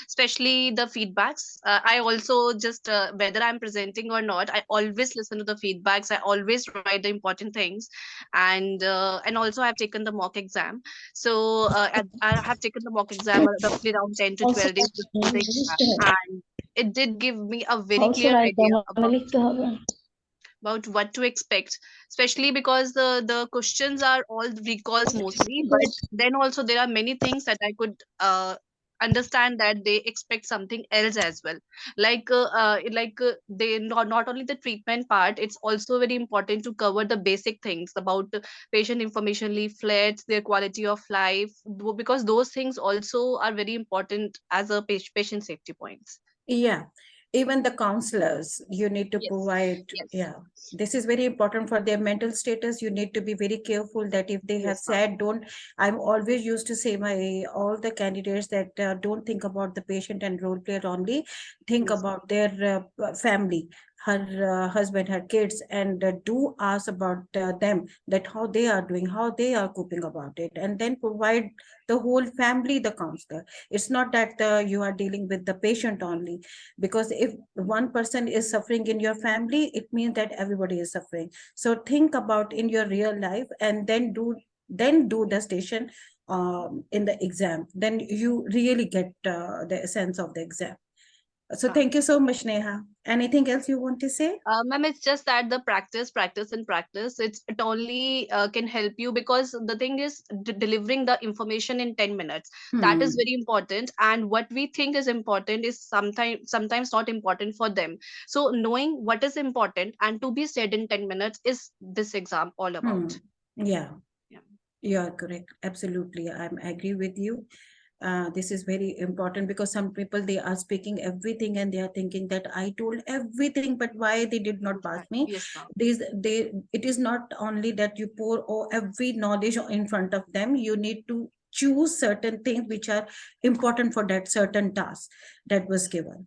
especially the feedbacks. I also just whether I'm presenting or not, I always listen to the feedbacks. I always write the important things, and also I've taken the mock exam. So I have taken the mock exam roughly around 10 to 12 days before the exam, and it did give me a very clear idea about what to expect, especially because the questions are all recalls mostly, but then also there are many things that I could understand that they expect something else as well, they not only the treatment part, it's also very important to cover the basic things about the patient information leaflets, their quality of life, because those things also are very important as a patient safety points. Yeah, even the counselors, you need to Yes. provide, Yes. yeah, this is very important for their mental status. You need to be very careful that if they have Yes, ma'am. said, don't, I'm always used to say all the candidates that don't think about the patient and role player only, think Yes. about their family, her husband, her kids, and do ask about them, that how they are doing, how they are coping about it, and then provide the whole family the counselor. It's not that you are dealing with the patient only, because if one person is suffering in your family, it means that everybody is suffering. So think about in your real life, and then do the station in the exam. Then you really get the essence of the exam. So thank you so much, Neha. Anything else you want to say? Ma'am, it's just that the practice, and practice, it only can help you, because the thing is delivering the information in 10 minutes. That is very important. And what we think is important is sometimes not important for them. So knowing what is important and to be said in 10 minutes is this exam all about. Yeah. Yeah. You are correct. Absolutely. I agree with you. This is very important because some people, they are speaking everything and they are thinking that I told everything, but why they did not pass me? Yes, ma'am. It is not only that you pour every knowledge in front of them. You need to choose certain things which are important for that certain task that was given.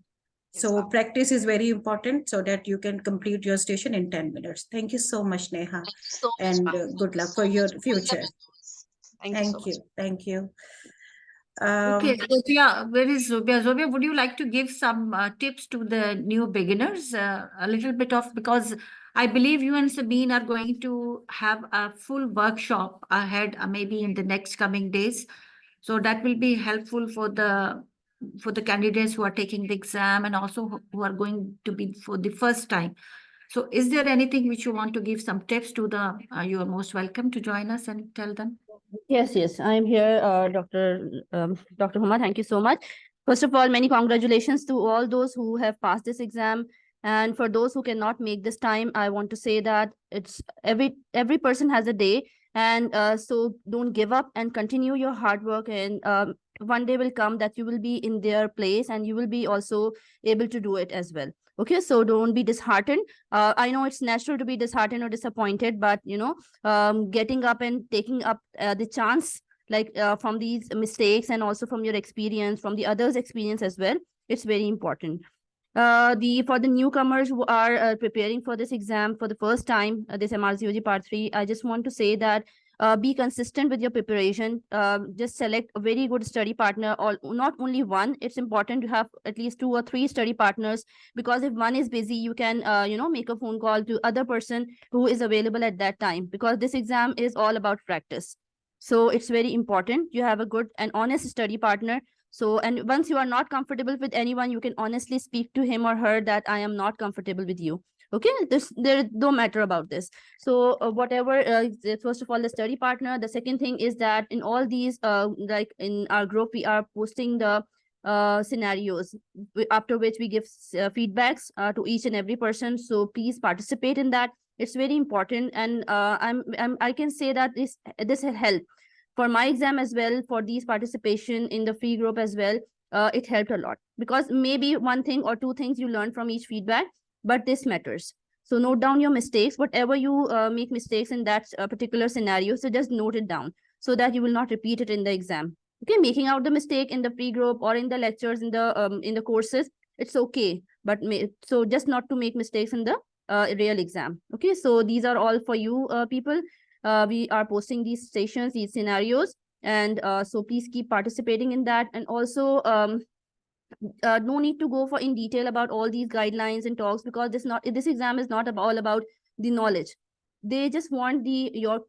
Yes, So ma'am. practice is very important so that you can complete your station in 10 minutes. Thank you so much, Neha. Thank you so much, And ma'am. good luck for your future. Thank you so much. Thank you. Okay, Zobia, where is Zobia? Zobia, would you like to give some tips to the new beginners? A little bit of, because I believe you and Sabine are going to have a full workshop ahead, maybe in the next coming days. So that will be helpful for the candidates who are taking the exam and also who are going to be for the first time. So is there anything which you want to give some tips to the, you are most welcome to join us and tell them. Yes, I'm here, Dr. Huma. Thank you so much. First of all, many congratulations to all those who have passed this exam. And for those who cannot make this time, I want to say that it's every person has a day. And so don't give up and continue your hard work. And one day will come that you will be in their place and you will be also able to do it as well. Okay, so don't be disheartened. I know it's natural to be disheartened or disappointed, but getting up and taking up the chance, like from these mistakes and also from your experience, from the others' experience as well, it's very important. For the newcomers who are preparing for this exam for the first time, this MRCOG Part 3, I just want to say that be consistent with your preparation. Just select a very good study partner, or not only one. It's important to have at least 2 or 3 study partners, because if one is busy, you can make a phone call to other person who is available at that time, because this exam is all about practice. So it's very important you have a good and honest study partner So, and once you are not comfortable with anyone, you can honestly speak to him or her that I am not comfortable with you. Okay, there no matter about this. So whatever, first of all, the study partner. The second thing is that in all these, like in our group, we are posting the scenarios, after which we give feedbacks to each and every person. So please participate in that. It's very important, and I can say that this will help for my exam as well, for these participation in the free group as well. It helped a lot, because maybe one thing or two things you learn from each feedback, but this matters. So note down your mistakes, whatever you make mistakes in that particular scenario. So just note it down so that you will not repeat it in the exam. Okay, making out the mistake in the free group or in the lectures, in the courses, it's okay. But so just not to make mistakes in the real exam. Okay, so these are all for you people. We are posting these stations, these scenarios, and so please keep participating in that. And also no need to go for in detail about all these guidelines and talks, because this exam is not all about the knowledge. They just want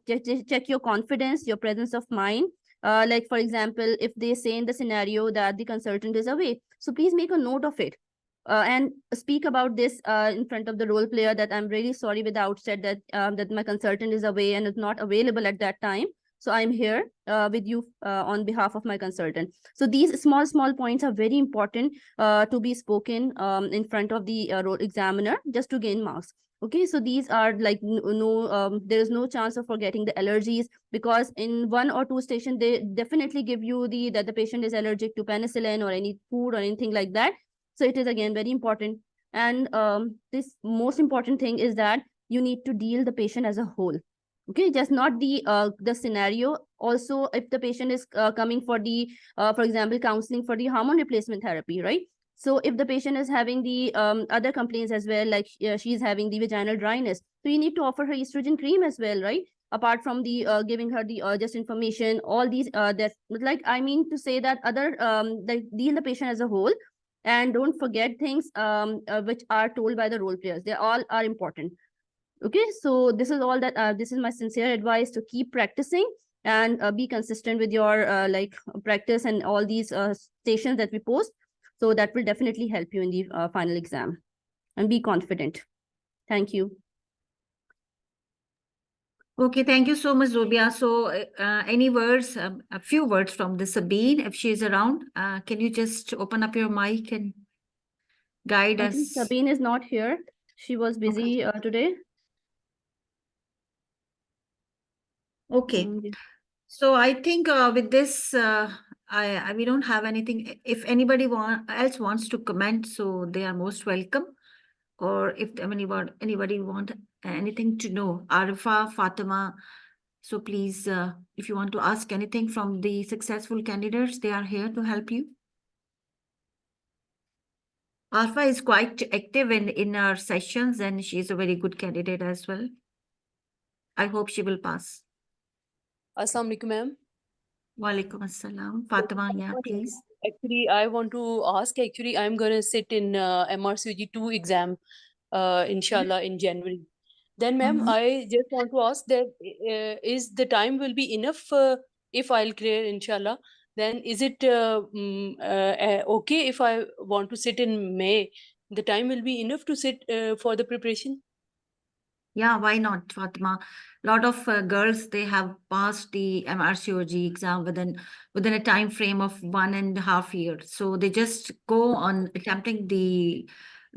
check your confidence, your presence of mind. Like for example, if they say in the scenario that the consultant is away, so please make a note of it. And speak about this in front of the role player, that I'm really sorry with the outset that that my consultant is away and is not available at that time. So I'm here with you on behalf of my consultant. So these small points are very important to be spoken in front of the role examiner, just to gain marks. Okay, so these are like there is no chance of forgetting the allergies, because in one or two station they definitely give you that the patient is allergic to penicillin or any food or anything like that. So it is again very important. And this most important thing is that you need to deal the patient as a whole. Okay, just not the scenario. Also, if the patient is coming for the for example, counseling for the hormone replacement therapy, right? So if the patient is having the other complaints as well, like she's having the vaginal dryness, so you need to offer her estrogen cream as well, right? Apart from the giving her the just information, all these that, like, I mean to say that other deal the patient as a whole, and don't forget things which are told by the role players. They all are important. Okay, so this is all that this is my sincere advice, to keep practicing and be consistent with your like practice and all these stations that we post. So that will definitely help you in the final exam, and be confident. Thank you. Okay, thank you so much, Zobia. So, any words, a few words from the Sabine, if she is around? Can you just open up your mic and guide I us? think Sabine is not here. She was busy today. Okay. So I think with this, we don't have anything. If anybody else wants to comment, so they are most welcome. Or if anybody want anything to know, Arifa, Fatima, so please, if you want to ask anything from the successful candidates, they are here to help you. Arifa is quite active in our sessions, and she is a very good candidate as well. I hope she will pass. Assalamu alaikum, ma'am. Walaikum assalam. Fatima, yeah, please. Actually, I want to ask, I'm going to sit in MRCG 2 exam, inshallah, in January. Then, ma'am, I just want to ask that is the time will be enough if I'll clear, inshallah. Then is it okay if I want to sit in May? The time will be enough to sit for the preparation? Yeah, why not, Fatima? A lot of girls, they have passed the MRCOG exam within a time frame of 1.5 years. So they just go on attempting the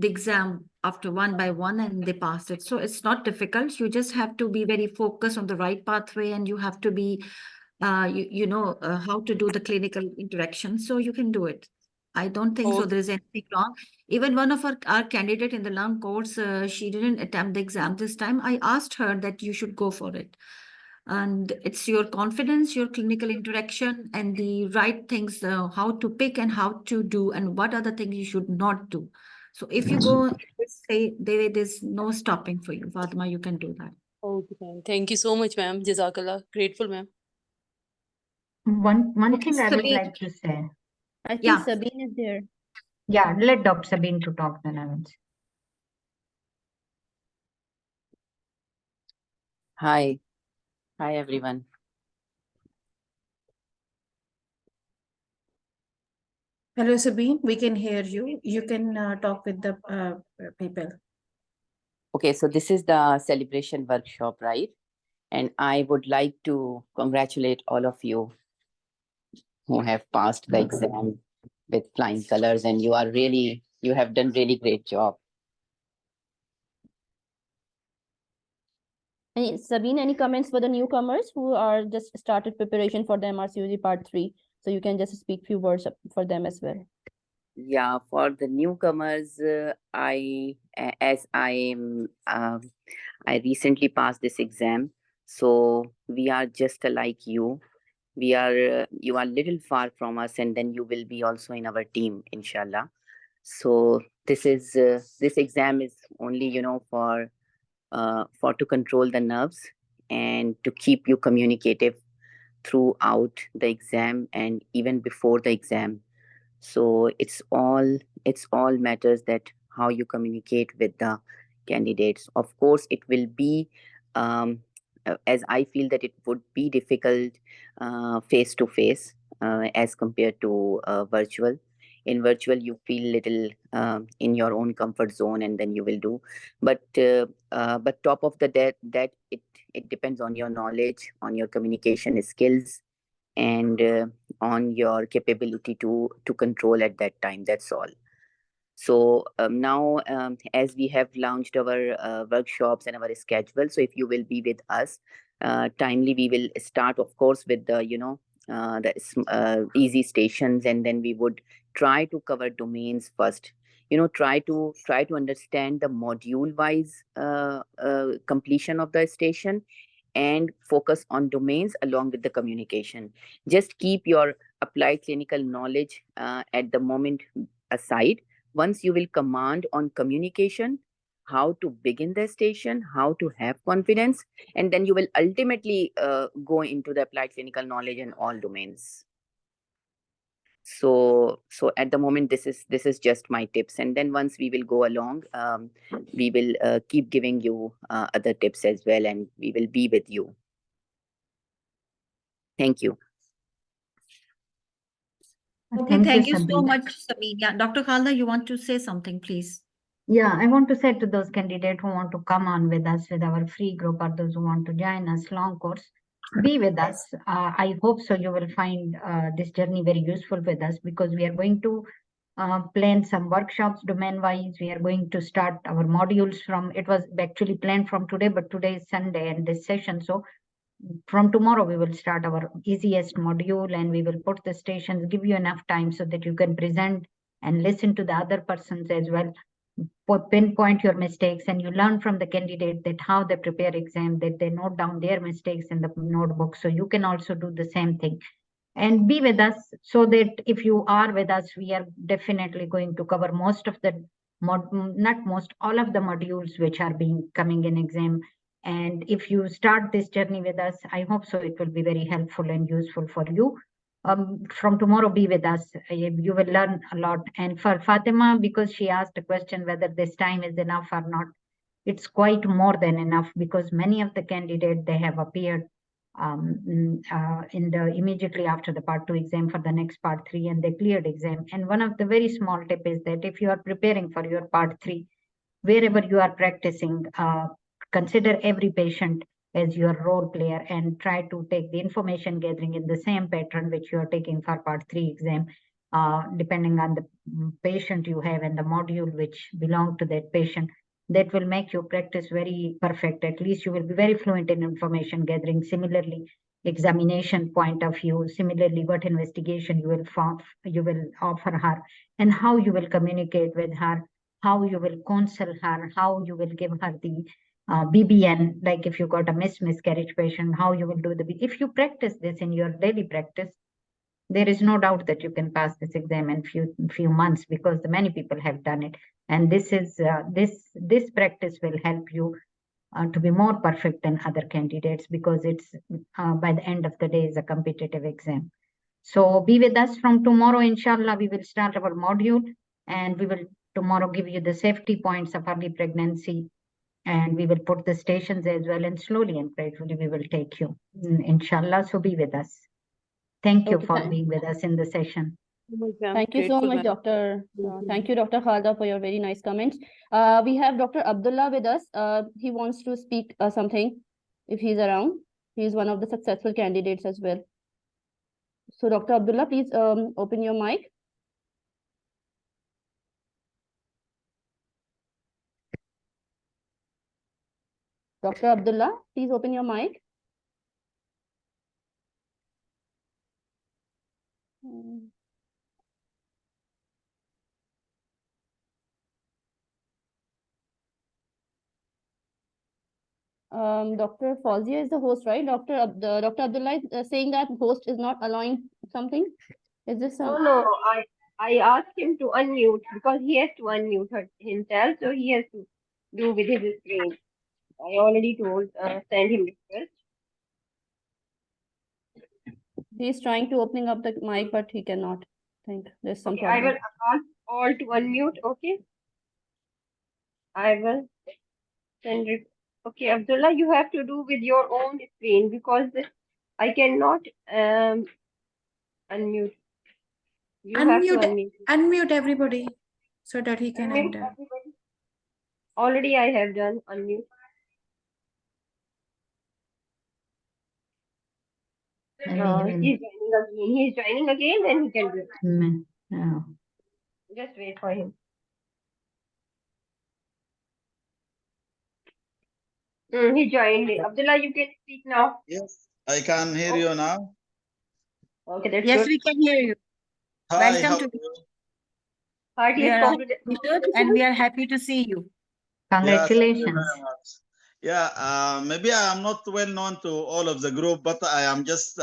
exam after one by one, and they pass it. So it's not difficult. You just have to be very focused on the right pathway, and you have to be, you know how to do the clinical interaction. So you can do it. I don't think so there is anything wrong. Even one of our candidate in the lung course, she didn't attempt the exam this time. I asked her that you should go for it. And it's your confidence, your clinical interaction, and the right things, how to pick and how to do, and what are the things you should not do. So if you go, say, there's no stopping for you, Fatima, you can do that. Okay, ma'am. Thank you so much, ma'am. Jazakallah. Grateful, ma'am. One Okay, thing I would Sabine. like to say. I think Yeah. Sabine is there. Yeah, let Dr. Sabine to talk then, I will say. Hi. Hi, everyone. Hello, Sabine. We can hear you. You can talk with the people. Okay, so this is the celebration workshop, right? And I would like to congratulate all of you who have passed the exam with flying colors, and you have done really great job. Sabine, any comments for the newcomers who are just started preparation for the MRCOG Part 3? So you can just speak few words for them as well. Yeah, for the newcomers, I recently passed this exam, so we are just like you. You are little far from us, and then you will be also in our team, inshallah. So this exam is only, for to control the nerves and to keep you communicative throughout the exam and even before the exam. So it's all matters that how you communicate with the candidates. Of course, it will be as I feel that it would be difficult face to face as compared to virtual. In virtual, you feel little in your own comfort zone, and then you will do. But top of that it depends on your knowledge, on your communication skills, and on your capability to control at that time. That's all. So now, as we have launched our workshops and our schedule, so if you will be with us timely, we will start, of course, with the easy stations, and then we would try to cover domains first. Try to understand the module wise completion of the station, and focus on domains along with the communication. Just keep your applied clinical knowledge at the moment aside. Once you will command on communication, how to begin the station, how to have confidence, and then you will ultimately go into the applied clinical knowledge in all domains. So at the moment, this is just my tips, and then once we will go along, we will keep giving you other tips as well, and we will be with you. Thank you. Okay, thank you so much, Sabine. Yeah, Dr. Khalda, you want to say something, please? Yeah, I want to say to those candidates who want to come on with us with our free group, or those who want to join us long course, be with us. I hope so you will find this journey very useful with us, because we are going to plan some workshops domain wise. We are going to start our modules from, it was actually planned from today, but today is Sunday and this session. So from tomorrow, we will start our easiest module, and we will put the stations, give you enough time so that you can present and listen to the other persons as well. Pinpoint your mistakes, and you learn from the candidate that how they prepare exam, that they note down their mistakes in the notebook. So you can also do the same thing and be with us, so that if you are with us, we are definitely going to cover most of the not most, all of the modules which are being coming in exam. And if you start this journey with us, I hope so it will be very helpful and useful for you. From tomorrow, be with us. You will learn a lot. And for Fatima, because she asked a question whether this time is enough or not, it's quite more than enough, because many of the candidates, they have appeared in the immediately after the part 2 exam for the next part 3, and they cleared exam. And one of the very small tip is that if you are preparing for your part 3, wherever you are practicing, consider every patient as your role player, and try to take the information gathering in the same pattern which you are taking for part 3 exam, depending on the patient you have and the module which belong to that patient. That will make your practice very perfect. At least you will be very fluent in information gathering. Similarly, examination point of view, similarly, what investigation you will offer her, and how you will communicate with her, how you will counsel her, how you will give her the BBN, like if you got a miscarriage patient, how you will do if you practice this in your daily practice, there is no doubt that you can pass this exam in few months, because many people have done it. And this is this practice will help you to be more perfect than other candidates, because it's by the end of the day is a competitive exam. So be with us from tomorrow, inshallah. We will start our module, and we will tomorrow give you the safety points of early pregnancy, and we will put the stations as well, and slowly and gradually we will take you, inshallah. So be with us. Thank you for being with us in the session. Thank you so Grateful, much, ma'am. Dr. Thank you, Dr. Khalda, for your very nice comments. We have Dr. Abdullah with us. He wants to speak something if he's around. He's one of the successful candidates as well. So, Dr. Abdullah, please open your mic. Dr. Abdullah, please open your mic. Dr. Fauziya is the host, right? Dr. Abdullah is saying that host is not allowing something. Is this No, no, I asked him to unmute because he has to unmute himself, so he has to do with his screen. I already told, send him request. He's trying to opening up the mic, but he cannot. I think there's some Okay, I problem. will ask all to unmute, okay? I will send it. Okay, Abdullah, you have to do with your own screen because I cannot unmute. You have to unmute. Unmute everybody so that he can Unmute enter. everybody. Already I have done unmute. He's joining again. He's joining again, then he can do it. Yeah. Just wait for him. He joined. Abdullah, you can speak now. Yes, I can hear you now. Okay, that's Yes, good. we can hear you. Hi, Welcome how to are you? we are Congratulations. and we are happy to see you. Yeah, thank you Congratulations. very much. Yeah, maybe I am not well known to all of the group, but I am just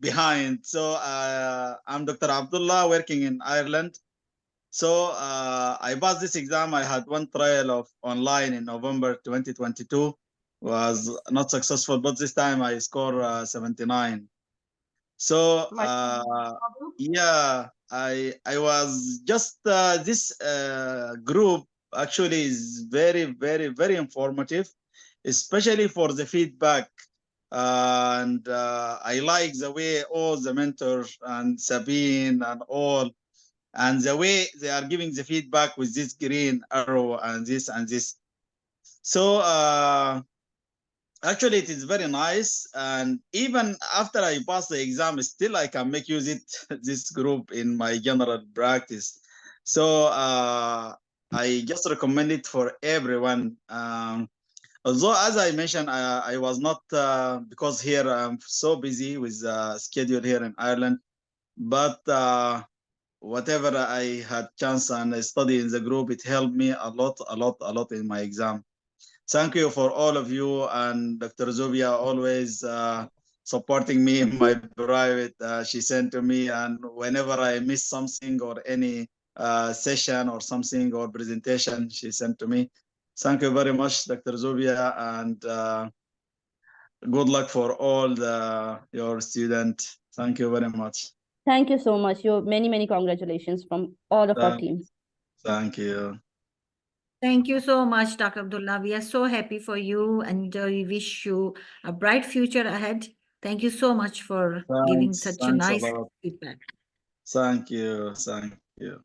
behind. So I'm Dr. Abdullah working in Ireland. So I passed this exam. I had one trial of online in November 2022. Was not successful, but this time I scored 79. So yeah, I was just this group actually is very, very, very informative, especially for the feedback. And I like the way all the mentors and Sabine and all, and the way they are giving the feedback with this green arrow and this and this. So actually, it is very nice. And even after I pass the exam, still I can make use it this group in my general practice. So I just recommend it for everyone. Although, as I mentioned, I was not, because here I'm so busy with schedule here in Ireland, but whatever I had chance and I study in the group, it helped me a lot in my exam. Thank you for all of you, and Dr. Zubia always supporting me in my private. She sent to me, and whenever I miss something or any session or something or presentation, she sent to me. Thank you very much, Dr. Zubia, and good luck for all your students. Thank you very much. Thank you so much. Many congratulations from all of our team. Thank you. Thank you so much, Dr. Abdullah. We are so happy for you and we wish you a bright future ahead. Thank you so much for giving such a nice feedback. Thank you. Thank you.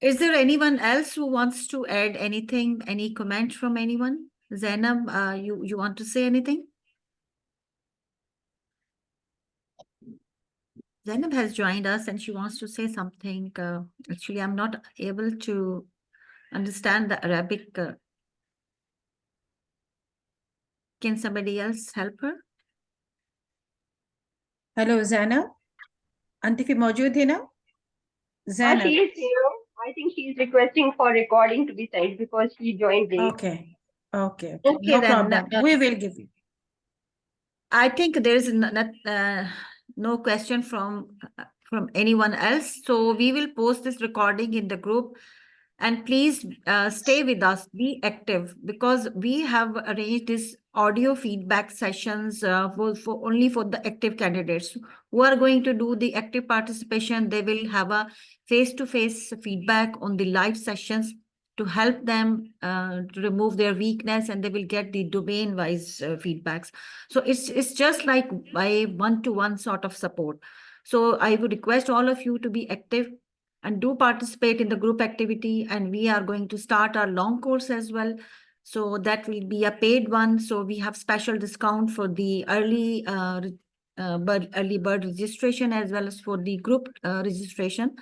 Is there anyone else who wants to add anything, any comment from anyone? Zainab, you want to say anything? Zainab has joined us and she wants to say something. Actually, I'm not able to understand the Arabic. Can somebody else help her? Hello, Zainab. Auntie fi maujud hai na? Zainab. She is here. I think she is requesting for recording to be sent because she joined late. Okay. Okay. Okay, No then, problem. We will give you. I think there is no question from anyone else. So we will post this recording in the group. And please stay with us, be active, because we have arranged this audio feedback sessions only for the active candidates who are going to do the active participation. They will have a face-to-face feedback on the live sessions to help them to remove their weakness, and they will get the domain-wise feedbacks. So it's just like by one-to-one sort of support. So I would request all of you to be active and do participate in the group activity. And we are going to start our long course as well. So that will be a paid one. So we have special discount for the early bird registration as well as for the group registration.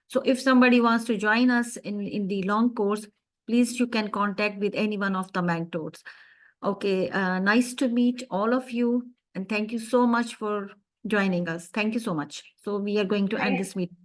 So if somebody wants to join us in the long course, please you can contact with any one of the mentors. Okay, nice to meet all of you. And thank you so much for joining us. Thank you so much. So we are going to end this meeting.